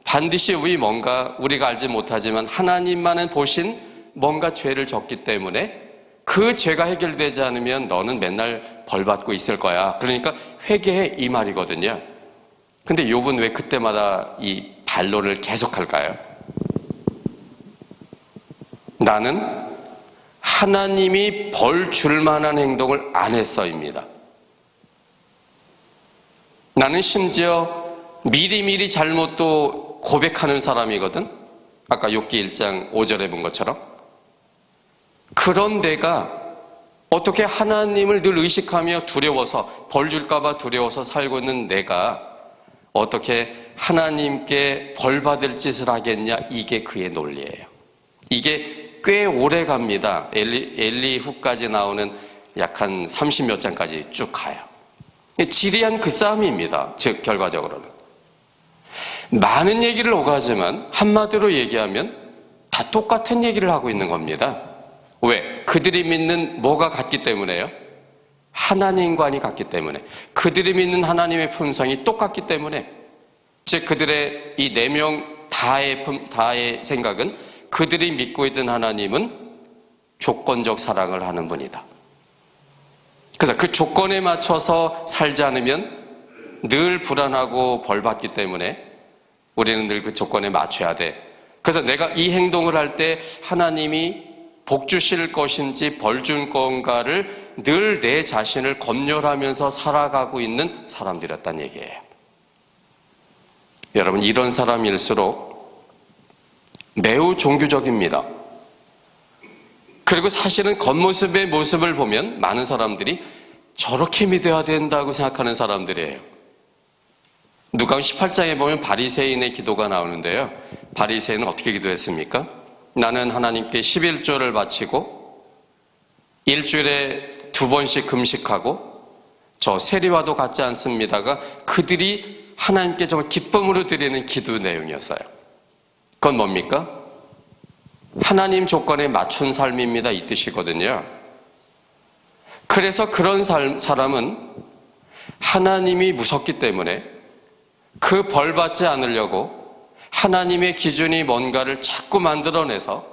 반드시 뭔가 우리가 알지 못하지만 하나님만은 보신 뭔가 죄를 졌기 때문에 그 죄가 해결되지 않으면 너는 맨날 벌받고 있을 거야. 그러니까 회개해, 이 말이거든요. 근데 욥은 왜 그때마다 이 반론을 계속할까요? 나는 하나님이 벌 줄 만한 행동을 안 했어입니다. 나는 심지어 미리미리 잘못도 고백하는 사람이거든. 아까 욥기 1장 5절에 본 것처럼. 그런 내가 어떻게 하나님을 늘 의식하며 두려워서 벌 줄까 봐 두려워서 살고 있는 내가 어떻게 하나님께 벌 받을 짓을 하겠냐? 이게 그의 논리예요. 이게 꽤 오래 갑니다. 엘리후까지 나오는 약 한 30몇 장까지 쭉 가요. 지리한 그 싸움입니다. 즉 결과적으로는 많은 얘기를 오가지만 한마디로 얘기하면 다 똑같은 얘기를 하고 있는 겁니다. 왜? 그들이 믿는 뭐가 같기 때문에요? 하나님관이 같기 때문에. 그들이 믿는 하나님의 품성이 똑같기 때문에. 즉 그들의 이 4명 다의 생각은 그들이 믿고 있던 하나님은 조건적 사랑을 하는 분이다. 그래서 그 조건에 맞춰서 살지 않으면 늘 불안하고 벌받기 때문에 우리는 늘 그 조건에 맞춰야 돼. 그래서 내가 이 행동을 할 때 하나님이 복 주실 것인지 벌 줄 건가를 늘 내 자신을 검열하면서 살아가고 있는 사람들이었다는 얘기예요. 여러분, 이런 사람일수록 매우 종교적입니다. 그리고 사실은 겉모습의 모습을 보면 많은 사람들이 저렇게 믿어야 된다고 생각하는 사람들이에요. 누가복음 18장에 보면 바리새인의 기도가 나오는데요. 바리새인은 어떻게 기도했습니까? 나는 하나님께 11조를 바치고 일주일에 2번씩 금식하고 저 세리와도 같지 않습니다가 그들이 하나님께 정말 기쁨으로 드리는 기도 내용이었어요. 그건 뭡니까? 하나님 조건에 맞춘 삶입니다. 이 뜻이거든요. 그래서 그런 사람은 하나님이 무섭기 때문에 그 벌 받지 않으려고 하나님의 기준이 뭔가를 자꾸 만들어내서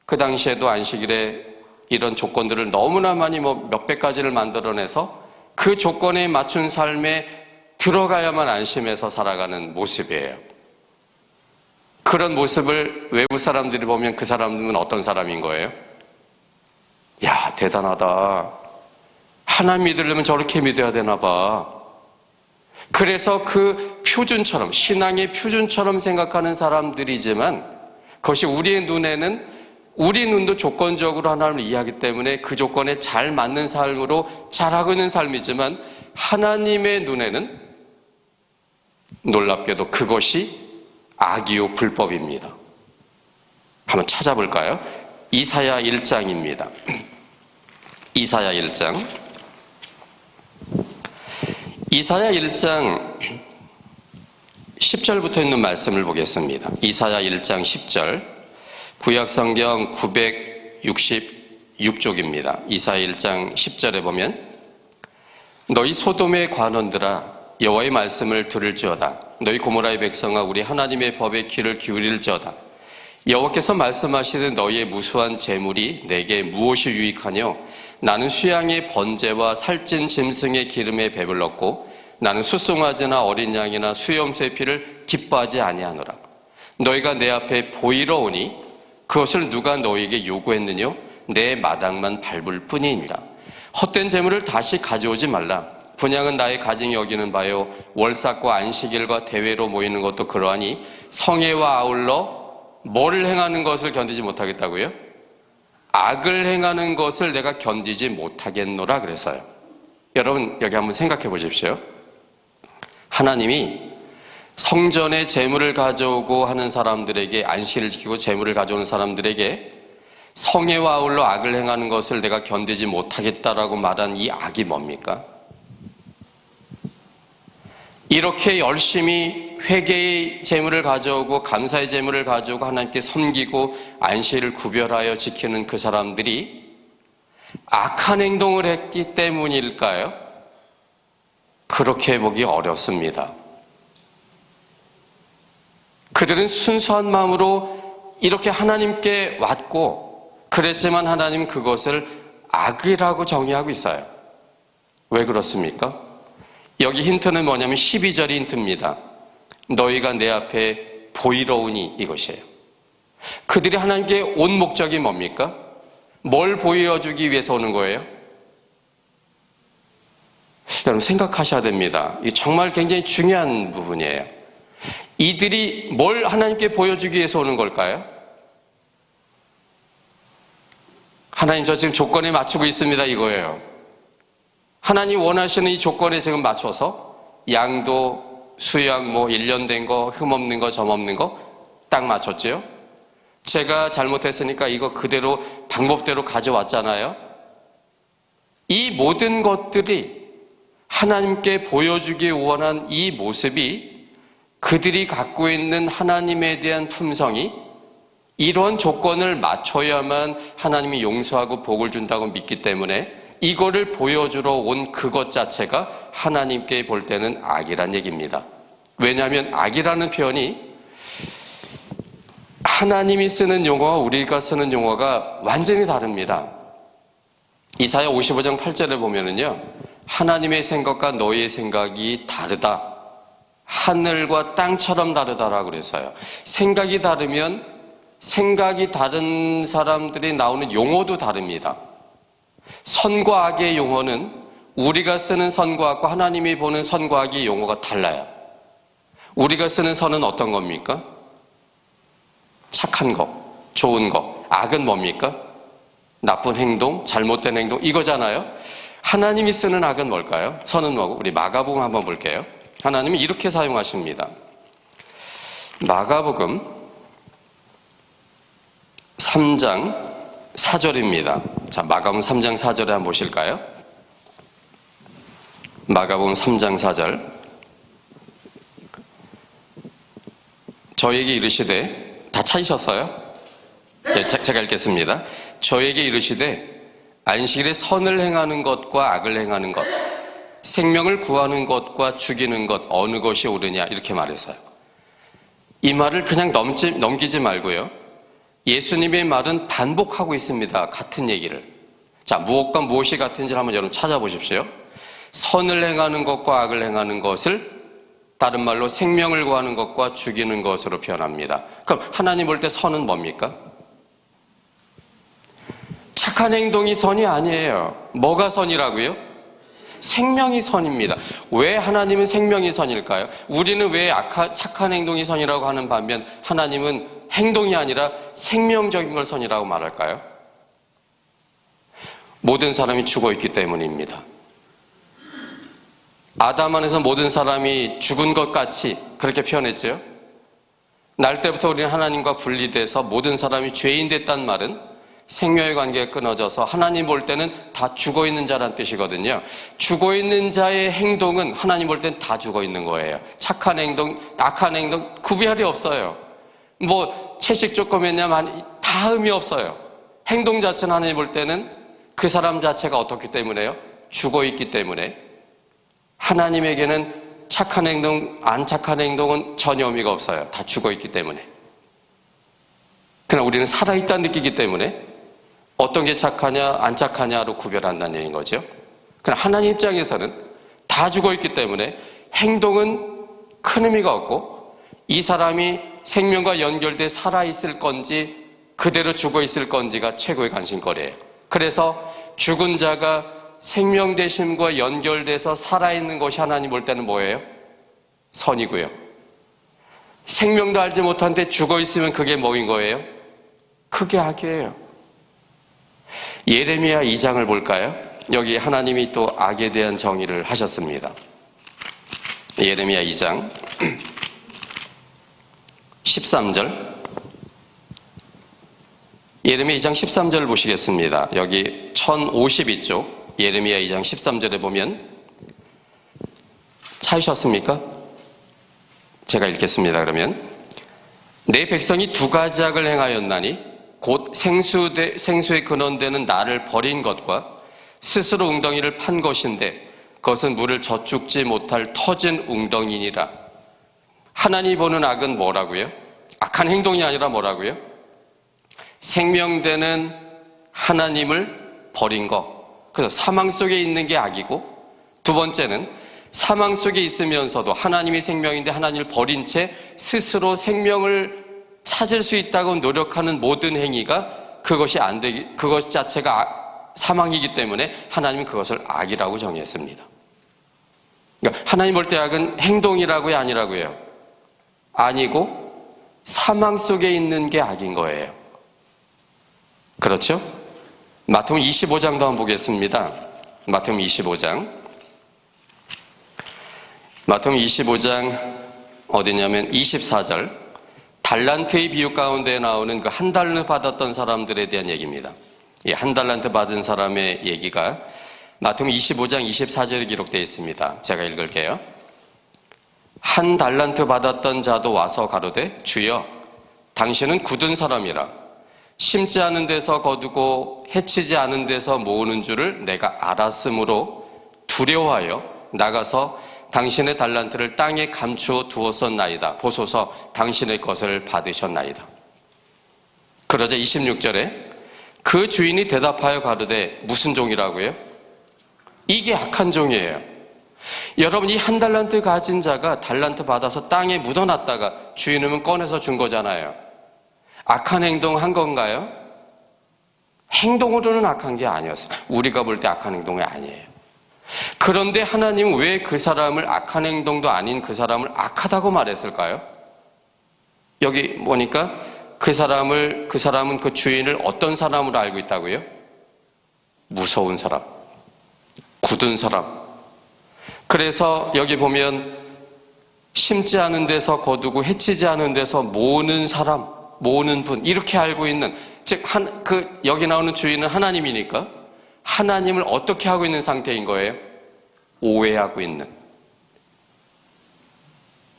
그 당시에도 안식일에 이런 조건들을 너무나 많이 몇백 가지를 만들어내서 그 조건에 맞춘 삶에 들어가야만 안심해서 살아가는 모습이에요. 그런 모습을 외부 사람들이 보면 그 사람은 어떤 사람인 거예요? 야, 대단하다. 하나님 믿으려면 저렇게 믿어야 되나 봐. 그래서 그 표준처럼, 신앙의 표준처럼 생각하는 사람들이지만 그것이 우리의 눈에는 우리 눈도 조건적으로 하나님을 이해하기 때문에 그 조건에 잘 맞는 삶으로 잘하고 있는 삶이지만 하나님의 눈에는 놀랍게도 그것이 악이요 불법입니다. 한번 찾아볼까요? 이사야 1장입니다. 이사야 1장. 이사야 1장 10절부터 있는 말씀을 보겠습니다. 이사야 1장 10절. 구약성경 966쪽입니다. 이사야 1장 10절에 보면 너희 소돔의 관원들아 여호와의 말씀을 들을지어다. 너희 고모라의 백성아 우리 하나님의 법에 귀를 기울일지어다. 여호와께서 말씀하시되 너희의 무수한 재물이 내게 무엇이 유익하뇨? 나는 수양의 번제와 살찐 짐승의 기름에 배불렀고 나는 숫송아지나 어린 양이나 수염새의 피를 기뻐하지 아니하노라. 너희가 내 앞에 보이러 오니 그것을 누가 너희에게 요구했느뇨? 내 마당만 밟을 뿐이니라. 헛된 재물을 다시 가져오지 말라. 분향은 나의 가증이 여기는 바요 월삭과 안식일과 대회로 모이는 것도 그러하니 성회와 아울러 뭐를 행하는 것을 견디지 못하겠다고요? 악을 행하는 것을 내가 견디지 못하겠노라 그랬어요. 여러분 여기 한번 생각해 보십시오. 하나님이 성전에 재물을 가져오고 하는 사람들에게 안식일을 지키고 재물을 가져오는 사람들에게 성회와 아울러 악을 행하는 것을 내가 견디지 못하겠다라고 말한 이 악이 뭡니까? 이렇게 열심히 회개의 재물을 가져오고 감사의 재물을 가져오고 하나님께 섬기고 안식일을 구별하여 지키는 그 사람들이 악한 행동을 했기 때문일까요? 그렇게 보기 어렵습니다. 그들은 순수한 마음으로 이렇게 하나님께 왔고 그랬지만 하나님 그것을 악이라고 정의하고 있어요. 왜 그렇습니까? 여기 힌트는 뭐냐면 12절이 힌트입니다. 너희가 내 앞에 보이러 오니 이것이에요. 그들이 하나님께 온 목적이 뭡니까? 뭘 보여주기 위해서 오는 거예요? 여러분 생각하셔야 됩니다. 이게 정말 굉장히 중요한 부분이에요. 이들이 뭘 하나님께 보여주기 위해서 오는 걸까요? 하나님 저 지금 조건에 맞추고 있습니다 이거예요. 하나님 원하시는 이 조건에 지금 맞춰서 양도 수양 뭐 1년 된 거 흠없는 거 점없는 거 딱 맞췄죠. 제가 잘못했으니까 이거 그대로 방법대로 가져왔잖아요. 이 모든 것들이 하나님께 보여주기 원한 이 모습이 그들이 갖고 있는 하나님에 대한 품성이 이런 조건을 맞춰야만 하나님이 용서하고 복을 준다고 믿기 때문에 이거를 보여주러 온 그것 자체가 하나님께 볼 때는 악이란 얘기입니다. 왜냐하면 악이라는 표현이 하나님이 쓰는 용어와 우리가 쓰는 용어가 완전히 다릅니다. 이사야 55장 8절에 보면은요, 하나님의 생각과 너희의 생각이 다르다. 하늘과 땅처럼 다르다라고 그래서요. 생각이 다르면 생각이 다른 사람들이 나오는 용어도 다릅니다. 선과 악의 용어는 우리가 쓰는 선과 악과 하나님이 보는 선과 악의 용어가 달라요. 우리가 쓰는 선은 어떤 겁니까? 착한 거, 좋은 거. 악은 뭡니까? 나쁜 행동, 잘못된 행동 이거잖아요. 하나님이 쓰는 악은 뭘까요? 선은 뭐고? 우리 마가복음 한번 볼게요. 하나님이 이렇게 사용하십니다. 마가복음 3장 4절입니다. 자, 마가복음 3장 4절에 한번 보실까요? 마가복음 3장 4절. 저에게 이르시되, 다 찾으셨어요? 네, 제가 읽겠습니다. 저에게 이르시되 안식일에 선을 행하는 것과 악을 행하는 것, 생명을 구하는 것과 죽이는 것 어느 것이 옳으냐 이렇게 말했어요. 이 말을 그냥 넘기지 말고요. 예수님의 말은 반복하고 있습니다. 같은 얘기를. 자, 무엇과 무엇이 같은지를 한번 여러분 찾아보십시오. 선을 행하는 것과 악을 행하는 것을 다른 말로 생명을 구하는 것과 죽이는 것으로 표현합니다. 그럼 하나님 볼 때 선은 뭡니까? 착한 행동이 선이 아니에요. 뭐가 선이라고요? 생명이 선입니다. 왜 하나님은 생명이 선일까요? 우리는 왜 착한 행동이 선이라고 하는 반면 하나님은 행동이 아니라 생명적인 걸 선이라고 말할까요? 모든 사람이 죽어 있기 때문입니다. 아담 안에서 모든 사람이 죽은 것 같이 그렇게 표현했죠. 날 때부터 우리는 하나님과 분리돼서 모든 사람이 죄인 됐단 말은 생명의 관계가 끊어져서 하나님 볼 때는 다 죽어 있는 자란 뜻이거든요. 죽어 있는 자의 행동은 하나님 볼 때는 다 죽어 있는 거예요. 착한 행동, 악한 행동 구별이 없어요. 뭐 채식 조금 했냐면 다 의미 없어요. 행동 자체는 하나님 볼 때는 그 사람 자체가 어떻기 때문에요? 죽어 있기 때문에 하나님에게는 착한 행동, 안 착한 행동은 전혀 의미가 없어요. 다 죽어 있기 때문에. 그러나 우리는 살아있다는 느끼기 때문에 어떤 게 착하냐, 안 착하냐로 구별한다는 얘기인 거죠. 그러나 하나님 입장에서는 다 죽어 있기 때문에 행동은 큰 의미가 없고 이 사람이 생명과 연결돼 살아있을 건지 그대로 죽어 있을 건지가 최고의 관심거리예요. 그래서 죽은 자가 생명 되심과 연결돼서 살아있는 것이 하나님 볼 때는 뭐예요? 선이고요. 생명도 알지 못한데 죽어 있으면 그게 뭐인 거예요? 그게 악이에요. 예레미야 2장을 볼까요? 여기 하나님이 또 악에 대한 정의를 하셨습니다. 예레미야 2장 13절 예레미야 2장 13절을 보시겠습니다. 여기 1052쪽 예레미야 2장 13절에 보면 찾으셨습니까? 제가 읽겠습니다. 그러면 내 백성이 두 가지 악을 행하였나니 곧 생수의 근원되는 나를 버린 것과 스스로 웅덩이를 판 것인데 그것은 물을 저축지 못할 터진 웅덩이니라. 하나님이 보는 악은 뭐라고요? 악한 행동이 아니라 뭐라고요? 생명되는 하나님을 버린 것. 그래서 사망 속에 있는 게 악이고 두 번째는 사망 속에 있으면서도 하나님이 생명인데 하나님을 버린 채 스스로 생명을 찾을 수 있다고 노력하는 모든 행위가 그것 자체가 사망이기 때문에 하나님은 그것을 악이라고 정의했습니다. 그러니까 하나님 볼 때 악은 행동이라고요, 아니라고요? 아니고 사망 속에 있는 게 악인 거예요. 그렇죠? 마태복음 25장도 한번 보겠습니다. 마태복음 25장. 마태복음 25장 어디냐면 24절. 달란트의 비유 가운데 나오는 그 한 달란트 받았던 사람들에 대한 얘기입니다. 이 한 달란트 받은 사람의 얘기가 마태복음 25장 24절에 기록되어 있습니다. 제가 읽을게요. 한 달란트 받았던 자도 와서 가로되 주여 당신은 굳은 사람이라 심지 않은 데서 거두고 해치지 않은 데서 모으는 줄을 내가 알았으므로 두려워하여 나가서 당신의 달란트를 땅에 감추어 두었었나이다. 보소서 당신의 것을 받으셨나이다. 그러자 26절에 그 주인이 대답하여 가로되 무슨 종이라고요? 이게 악한 종이에요. 여러분 이 한 달란트 가진 자가 달란트 받아서 땅에 묻어놨다가 주인은 꺼내서 준 거잖아요. 악한 행동 한 건가요? 행동으로는 악한 게 아니었어요. 우리가 볼 때 악한 행동이 아니에요. 그런데 하나님은 왜 그 사람을 악한 행동도 아닌 그 사람을 악하다고 말했을까요? 여기 보니까 그 사람은 그 주인을 어떤 사람으로 알고 있다고요? 무서운 사람, 굳은 사람. 그래서 여기 보면 심지 않은 데서 거두고 해치지 않은 데서 모으는 사람, 모으는 분 이렇게 알고 있는 즉 여기 나오는 주인은 하나님이니까 하나님을 어떻게 하고 있는 상태인 거예요? 오해하고 있는.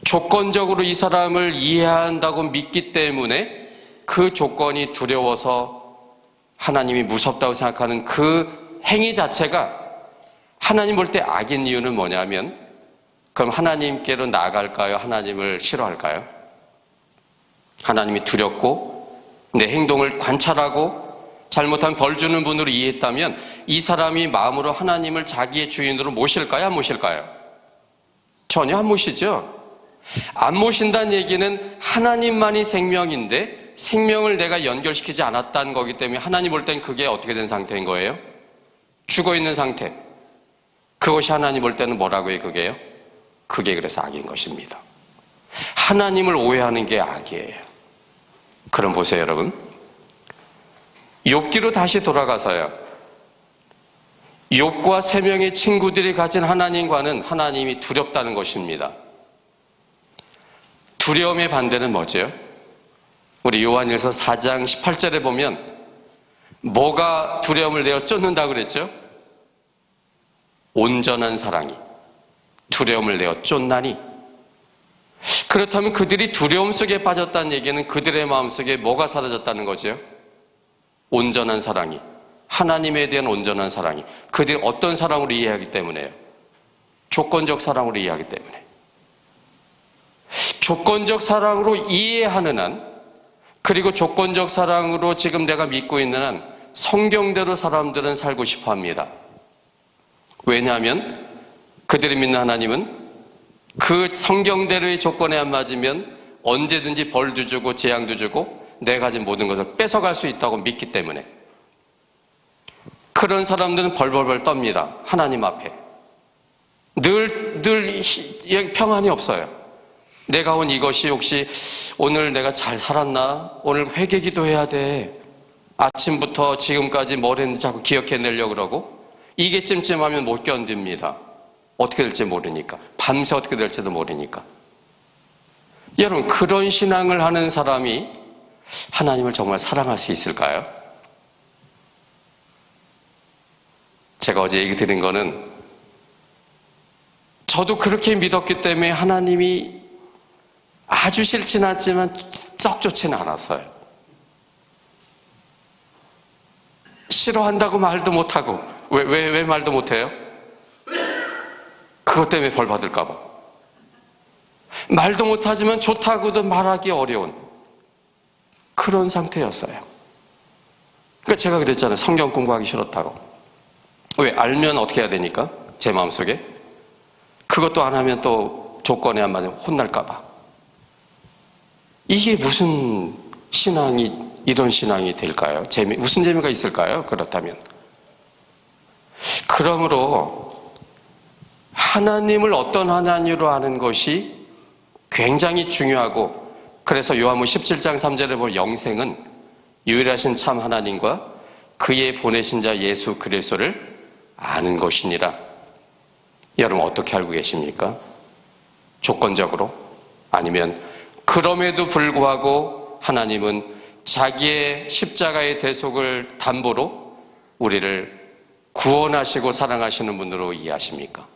조건적으로 이 사람을 이해한다고 믿기 때문에 그 조건이 두려워서 하나님이 무섭다고 생각하는 그 행위 자체가 하나님 볼 때 악인 이유는 뭐냐면 그럼 하나님께로 나아갈까요? 하나님을 싫어할까요? 하나님이 두렵고 내 행동을 관찰하고 잘못하면 벌 주는 분으로 이해했다면 이 사람이 마음으로 하나님을 자기의 주인으로 모실까요? 안 모실까요? 전혀 안 모시죠. 안 모신다는 얘기는 하나님만이 생명인데 생명을 내가 연결시키지 않았다는 거기 때문에 하나님 볼 땐 그게 어떻게 된 상태인 거예요? 죽어있는 상태. 그것이 하나님 볼 때는 뭐라고요? 그게요? 그게 그래서 악인 것입니다. 하나님을 오해하는 게 악이에요. 그럼 보세요, 여러분. 욥기로 다시 돌아가서요. 욥과 세 명의 친구들이 가진 하나님과는 하나님이 두렵다는 것입니다. 두려움의 반대는 뭐죠? 우리 요한일서 4장 18절에 보면 뭐가 두려움을 내어 쫓는다고 그랬죠? 온전한 사랑이 두려움을 내어 쫓나니. 그렇다면 그들이 두려움 속에 빠졌다는 얘기는 그들의 마음속에 뭐가 사라졌다는 거죠? 온전한 사랑이, 하나님에 대한 온전한 사랑이. 그들이 어떤 사랑으로 이해하기 때문에요? 조건적 사랑으로 이해하기 때문에. 조건적 사랑으로 이해하는 한, 그리고 조건적 사랑으로 지금 내가 믿고 있는 한 성경대로 사람들은 살고 싶어 합니다. 왜냐하면 그들이 믿는 하나님은 그 성경대로의 조건에 안 맞으면 언제든지 벌도 주고 재앙도 주고 내가 가진 모든 것을 뺏어갈 수 있다고 믿기 때문에. 그런 사람들은 벌벌벌 떱니다. 하나님 앞에. 늘 평안이 없어요. 내가 온 이것이 혹시 오늘 내가 잘 살았나? 오늘 회개기도 해야 돼. 아침부터 지금까지 뭘 했는지 자꾸 기억해내려고 그러고 이게 찜찜하면 못 견딥니다. 어떻게 될지 모르니까. 밤새 어떻게 될지도 모르니까. 여러분, 그런 신앙을 하는 사람이 하나님을 정말 사랑할 수 있을까요? 제가 어제 얘기 드린 거는 저도 그렇게 믿었기 때문에 하나님이 아주 싫진 않지만 썩 좋지는 않았어요. 싫어한다고 말도 못하고. 왜 말도 못해요? 그것 때문에 벌 받을까 봐. 말도 못하지만 좋다고도 말하기 어려운 그런 상태였어요. 그러니까 제가 그랬잖아요. 성경 공부하기 싫었다고. 왜? 알면 어떻게 해야 되니까? 제 마음속에. 그것도 안 하면 또 조건에 안 맞으면 혼날까 봐. 이게 무슨 신앙이, 이런 신앙이 될까요? 무슨 재미가 있을까요? 그렇다면. 그러므로 하나님을 어떤 하나님으로 아는 것이 굉장히 중요하고, 그래서 요한복음 17장 3절에 보면 영생은 유일하신 참 하나님과 그의 보내신 자 예수 그리스도를 아는 것이니라. 여러분 어떻게 알고 계십니까? 조건적으로? 아니면 그럼에도 불구하고 하나님은 자기의 십자가의 대속을 담보로 우리를 구원하시고 사랑하시는 분으로 이해하십니까?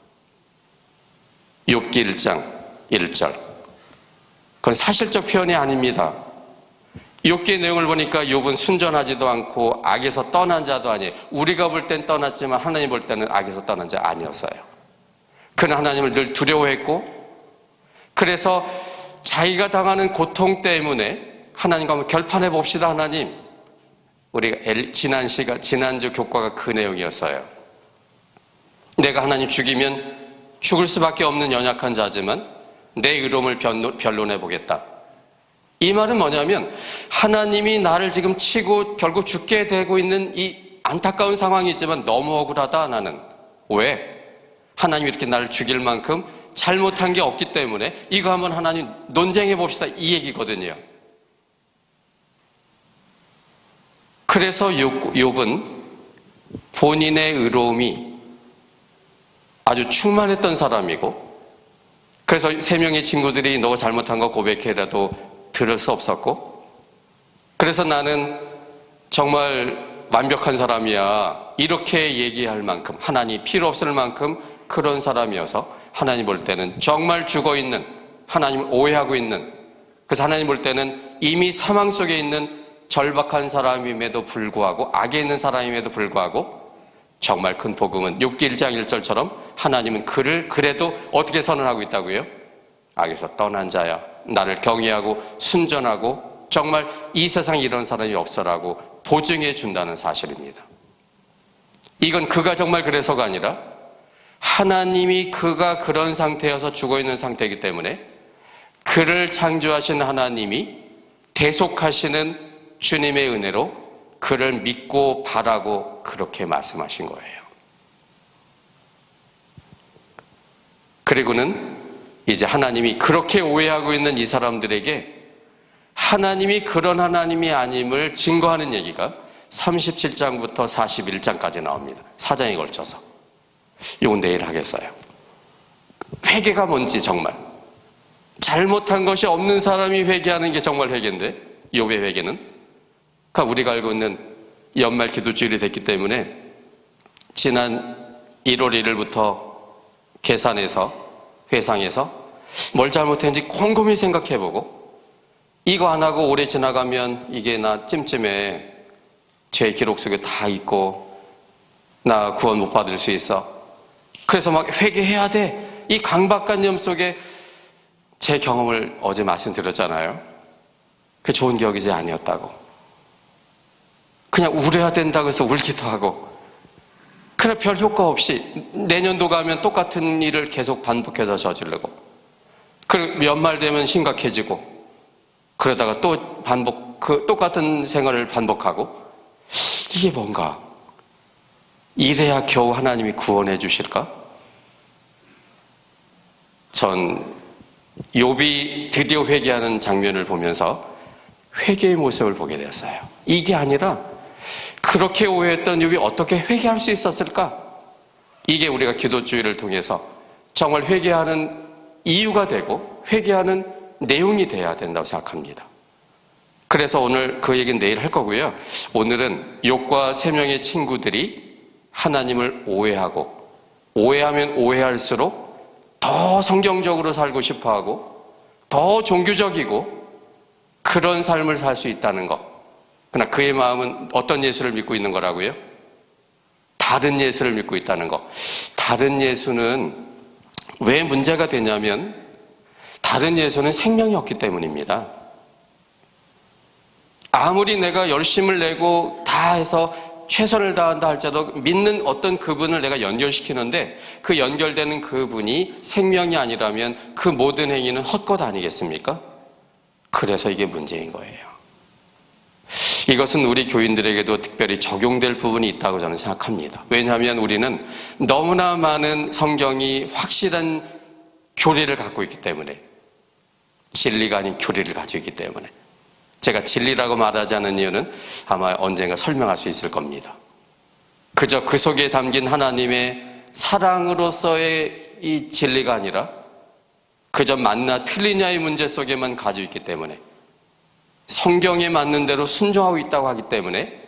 욥기 1장 1절. 그건 사실적 표현이 아닙니다. 욥기의 내용을 보니까 욥은 순전하지도 않고 악에서 떠난 자도 아니에요. 우리가 볼 땐 떠났지만 하나님 볼 때는 악에서 떠난 자 아니었어요. 그는 하나님을 늘 두려워했고, 그래서 자기가 당하는 고통 때문에 하나님과 한번 결판해 봅시다. 하나님, 우리가 지난주 교과가 그 내용이었어요. 내가 하나님 죽이면 죽을 수밖에 없는 연약한 자지만 내 의로움을 변론해 보겠다. 이 말은 뭐냐면 하나님이 나를 지금 치고 결국 죽게 되고 있는 이 안타까운 상황이지만 너무 억울하다 나는. 왜? 하나님이 이렇게 나를 죽일 만큼 잘못한 게 없기 때문에 이거 한번 하나님 논쟁해 봅시다. 이 얘기거든요. 그래서 욥은 본인의 의로움이 아주 충만했던 사람이고, 그래서 세 명의 친구들이 너가 잘못한 거 고백해라도 들을 수 없었고, 그래서 나는 정말 완벽한 사람이야 이렇게 얘기할 만큼, 하나님 필요 없을 만큼 그런 사람이어서 하나님 볼 때는 정말 죽어있는, 하나님을 오해하고 있는, 그래서 하나님 볼 때는 이미 사망 속에 있는 절박한 사람임에도 불구하고, 악에 있는 사람임에도 불구하고 정말 큰 복음은 욥기 1장 1절처럼 하나님은 그를 그래도 어떻게 선언하고 있다고요? 악에서 떠난 자야, 나를 경외하고 순전하고 정말 이 세상에 이런 사람이 없어라고 보증해 준다는 사실입니다. 이건 그가 정말 그래서가 아니라 하나님이 그가 그런 상태여서 죽어있는 상태이기 때문에 그를 창조하신 하나님이 대속하시는 주님의 은혜로 그를 믿고 바라고 그렇게 말씀하신 거예요. 그리고는 이제 하나님이 그렇게 오해하고 있는 이 사람들에게 하나님이 그런 하나님이 아님을 증거하는 얘기가 37장부터 41장까지 나옵니다. 4장에 걸쳐서. 이건 내일 하겠어요. 회개가 뭔지 정말. 잘못한 것이 없는 사람이 회개하는 게 정말 회개인데, 욥의 회개는. 그러니까 우리가 알고 있는 연말 기도주일이 됐기 때문에 지난 1월 1일부터 계산해서, 회상해서 뭘 잘못했는지 곰곰이 생각해보고, 이거 안 하고 오래 지나가면 이게 나 찜찜해. 제 기록 속에 다 있고 나 구원 못 받을 수 있어. 그래서 막 회개해야 돼. 이 강박관념 속에 제 경험을 어제 말씀드렸잖아요. 그게 좋은 기억이지 아니었다고. 그냥 울어야 된다고 해서 울기도 하고, 그래 별 효과 없이 내년도 가면 똑같은 일을 계속 반복해서 저지르고, 그리고 연말 되면 심각해지고, 그러다가 또 똑같은 생활을 반복하고, 이게 뭔가? 이래야 겨우 하나님이 구원해 주실까? 전 욥이 드디어 회개하는 장면을 보면서 회개의 모습을 보게 되었어요. 이게 아니라 그렇게 오해했던 욥이 어떻게 회개할 수 있었을까? 이게 우리가 기도주의를 통해서 정말 회개하는 이유가 되고 회개하는 내용이 돼야 된다고 생각합니다. 그래서 오늘 그 얘기는 내일 할 거고요. 오늘은 욥과 세 명의 친구들이 하나님을 오해하고, 오해하면 오해할수록 더 성경적으로 살고 싶어하고 더 종교적이고 그런 삶을 살 수 있다는 것. 그러나 그의 마음은 어떤 예수를 믿고 있는 거라고요? 다른 예수를 믿고 있다는 것. 다른 예수는 왜 문제가 되냐면 다른 예수는 생명이 없기 때문입니다. 아무리 내가 열심을 내고 다 해서 최선을 다한다 할지라도 믿는 어떤 그분을 내가 연결시키는데 그 연결되는 그분이 생명이 아니라면 그 모든 행위는 헛것 아니겠습니까? 그래서 이게 문제인 거예요. 이것은 우리 교인들에게도 특별히 적용될 부분이 있다고 저는 생각합니다. 왜냐하면 우리는 너무나 많은 성경이 확실한 교리를 갖고 있기 때문에, 진리가 아닌 교리를 가지고 있기 때문에. 제가 진리라고 말하지 않는 이유는 아마 언젠가 설명할 수 있을 겁니다. 그저 그 속에 담긴 하나님의 사랑으로서의 이 진리가 아니라 그저 맞나 틀리냐의 문제 속에만 가지고 있기 때문에, 성경에 맞는 대로 순종하고 있다고 하기 때문에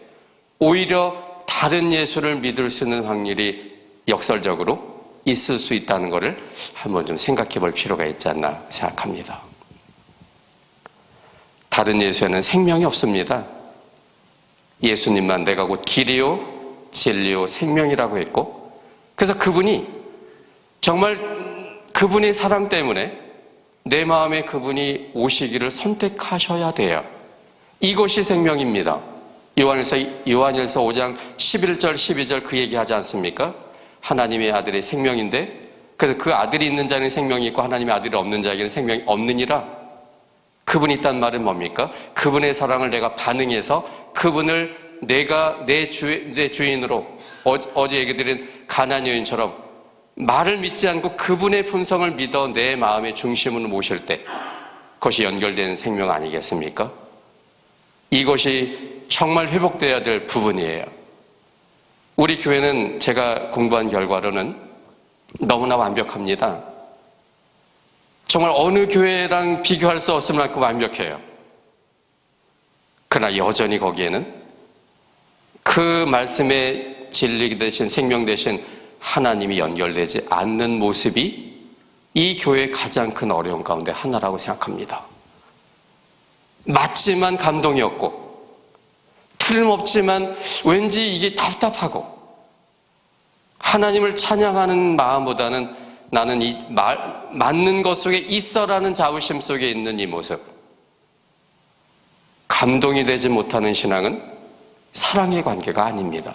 오히려 다른 예수를 믿을 수 있는 확률이 역설적으로 있을 수 있다는 것을 한번 좀 생각해 볼 필요가 있지 않나 생각합니다. 다른 예수에는 생명이 없습니다. 예수님만 내가 곧 길이요 진리요 생명이라고 했고, 그래서 그분이 정말 그분의 사랑 때문에 내 마음에 그분이 오시기를 선택하셔야 돼요. 이것이 생명입니다. 요한일서 5장 11절 12절 그 얘기하지 않습니까? 하나님의 아들의 생명인데, 그래서 그 아들이 있는 자는 생명이 있고 하나님의 아들이 없는 자에게는 생명이 없느니라. 그분이 있다는 말은 뭡니까? 그분의 사랑을 내가 반응해서 그분을 내가 내 주인으로, 어제 얘기 드린 가나안 여인처럼 말을 믿지 않고 그분의 품성을 믿어 내 마음의 중심으로 모실 때 그것이 연결되는 생명 아니겠습니까? 이것이 정말 회복되어야 될 부분이에요. 우리 교회는 제가 공부한 결과로는 너무나 완벽합니다. 정말 어느 교회랑 비교할 수 없을 만큼 완벽해요. 그러나 여전히 거기에는 그 말씀의 진리 대신 생명 대신 하나님이 연결되지 않는 모습이 이 교회의 가장 큰 어려움 가운데 하나라고 생각합니다. 맞지만 감동이 없고, 틀림없지만 왠지 이게 답답하고, 하나님을 찬양하는 마음보다는 나는 이 맞는 것 속에 있어라는 자부심 속에 있는 이 모습, 감동이 되지 못하는 신앙은 사랑의 관계가 아닙니다.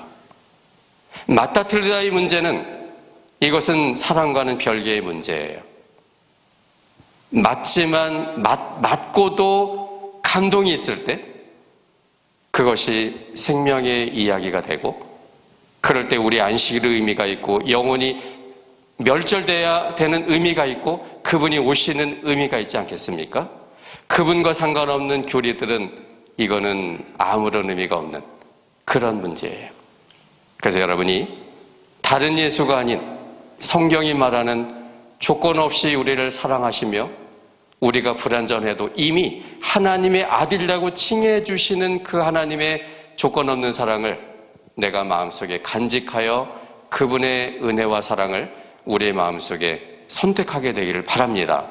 맞다 틀리다의 문제는, 이것은 사랑과는 별개의 문제예요. 맞지만 맞고도 감동이 있을 때 그것이 생명의 이야기가 되고, 그럴 때 우리 안식일의 의미가 있고 영혼이 멸절돼야 되는 의미가 있고 그분이 오시는 의미가 있지 않겠습니까? 그분과 상관없는 교리들은 이거는 아무런 의미가 없는 그런 문제예요. 그래서 여러분이 다른 예수가 아닌 성경이 말하는 조건 없이 우리를 사랑하시며 우리가 불완전해도 이미 하나님의 아들이라고 칭해 주시는 그 하나님의 조건 없는 사랑을 내가 마음속에 간직하여 그분의 은혜와 사랑을 우리의 마음속에 선택하게 되기를 바랍니다.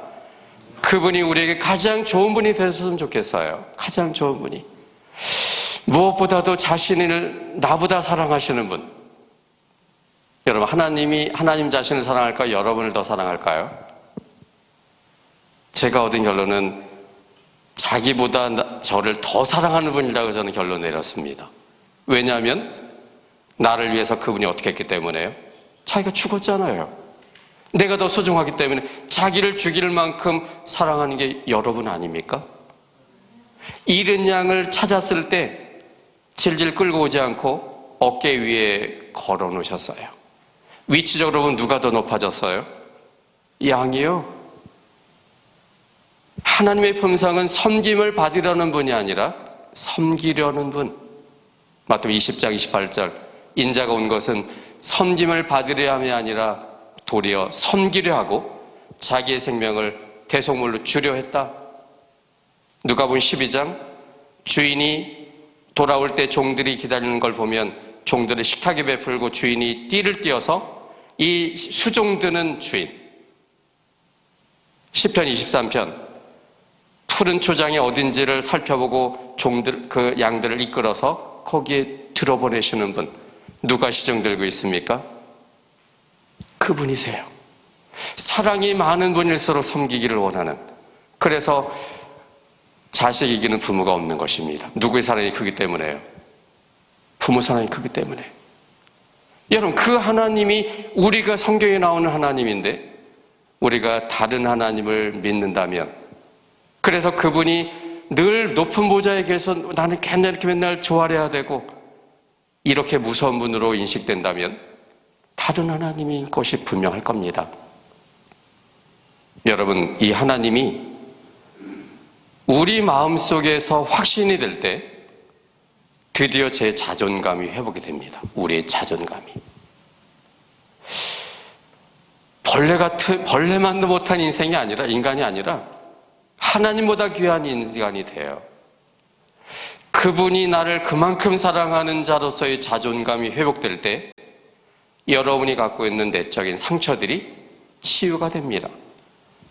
그분이 우리에게 가장 좋은 분이 되셨으면 좋겠어요. 가장 좋은 분이. 무엇보다도 자신을 나보다 사랑하시는 분. 여러분, 하나님 자신을 사랑할까요? 여러분을 더 사랑할까요? 제가 얻은 결론은 자기보다 저를 더 사랑하는 분이라고 저는 결론 내렸습니다. 왜냐하면 나를 위해서 그분이 어떻게 했기 때문에요? 자기가 죽었잖아요. 내가 더 소중하기 때문에 자기를 죽일 만큼 사랑하는 게 여러분 아닙니까? 잃은 양을 찾았을 때 질질 끌고 오지 않고 어깨 위에 걸어 놓으셨어요. 위치적으로 보면 누가 더 높아졌어요? 양이요. 하나님의 품성은 섬김을 받으려는 분이 아니라 섬기려는 분. 마태복음 20장 28절 인자가 온 것은 섬김을 받으려 함이 아니라 도리어 섬기려 하고 자기의 생명을 대속물로 주려 했다. 누가복음 12장 주인이 돌아올 때 종들이 기다리는 걸 보면 종들을 식탁에 베풀고 주인이 띠를 띄어서 이 수종드는 주인. 시편 23편 푸른 초장이 어딘지를 살펴보고 그 양들을 이끌어서 거기에 들어보내시는 분. 누가 시종 들고 있습니까? 그분이세요. 사랑이 많은 분일수록 섬기기를 원하는. 그래서 자식 이기는 부모가 없는 것입니다. 누구의 사랑이 크기 때문에요? 부모 사랑이 크기 때문에. 여러분, 그 하나님이 우리가 성경에 나오는 하나님인데 우리가 다른 하나님을 믿는다면, 그래서 그분이 늘 높은 보좌에 계셔서 나는 맨날 조아려야 되고 이렇게 무서운 분으로 인식된다면 다른 하나님인 것이 분명할 겁니다. 여러분, 이 하나님이 우리 마음속에서 확신이 될 때 드디어 제 자존감이 회복이 됩니다. 우리의 자존감이. 벌레만도 못한 인생이 아니라, 인간이 아니라 하나님보다 귀한 인간이 돼요. 그분이 나를 그만큼 사랑하는 자로서의 자존감이 회복될 때 여러분이 갖고 있는 내적인 상처들이 치유가 됩니다.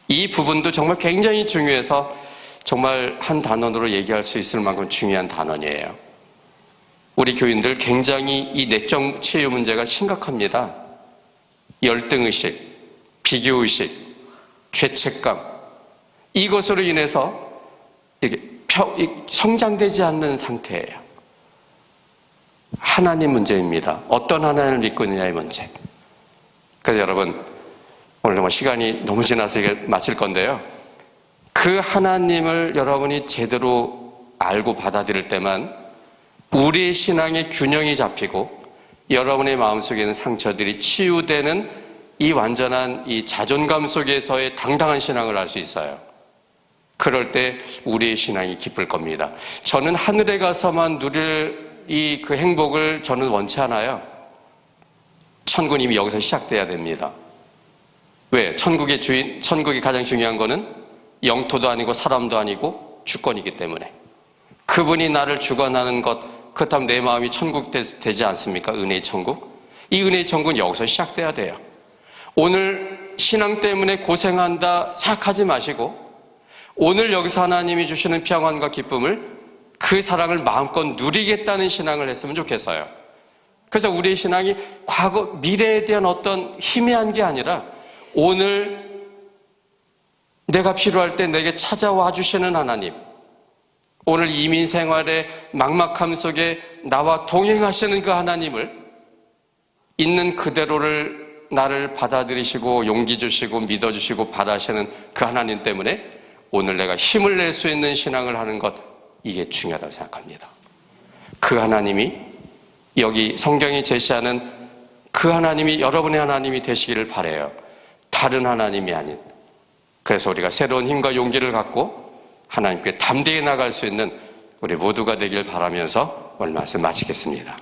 이 부분도 정말 굉장히 중요해서 정말 한 단원으로 얘기할 수 있을 만큼 중요한 단원이에요. 우리 교인들 굉장히 이 내적 치유 문제가 심각합니다. 열등의식, 비교의식, 죄책감, 이것으로 인해서 이게 성장되지 않는 상태예요. 하나님 문제입니다. 어떤 하나님을 믿고 있느냐의 문제. 그래서 여러분, 오늘 정말 시간이 너무 지나서 이게 마칠 건데요. 그 하나님을 여러분이 제대로 알고 받아들일 때만 우리의 신앙의 균형이 잡히고 여러분의 마음속에 있는 상처들이 치유되는 이 완전한 이 자존감 속에서의 당당한 신앙을 알 수 있어요. 그럴 때 우리의 신앙이 기쁠 겁니다. 저는 하늘에 가서만 누릴 그 행복을 저는 원치 않아요. 천국은 이미 여기서 시작돼야 됩니다. 왜? 천국이 가장 중요한 거는 영토도 아니고 사람도 아니고 주권이기 때문에. 그분이 나를 주관하는 것, 그렇다면 내 마음이 천국 되지 않습니까? 은혜의 천국. 이 은혜의 천국은 여기서 시작돼야 돼요. 오늘 신앙 때문에 고생한다 생각하지 마시고 오늘 여기서 하나님이 주시는 평안과 기쁨을, 그 사랑을 마음껏 누리겠다는 신앙을 했으면 좋겠어요. 그래서 우리의 신앙이 과거, 미래에 대한 어떤 희미한 게 아니라 오늘 내가 필요할 때 내게 찾아와 주시는 하나님, 오늘 이민 생활의 막막함 속에 나와 동행하시는 그 하나님을 있는 그대로를 나를 받아들이시고 용기 주시고 믿어주시고 바라시는 그 하나님 때문에 오늘 내가 힘을 낼 수 있는 신앙을 하는 것, 이게 중요하다고 생각합니다. 그 하나님이 여기 성경이 제시하는 그 하나님이 여러분의 하나님이 되시기를 바라요. 다른 하나님이 아닌. 그래서 우리가 새로운 힘과 용기를 갖고 하나님께 담대히 나갈 수 있는 우리 모두가 되길 바라면서 오늘 말씀 마치겠습니다.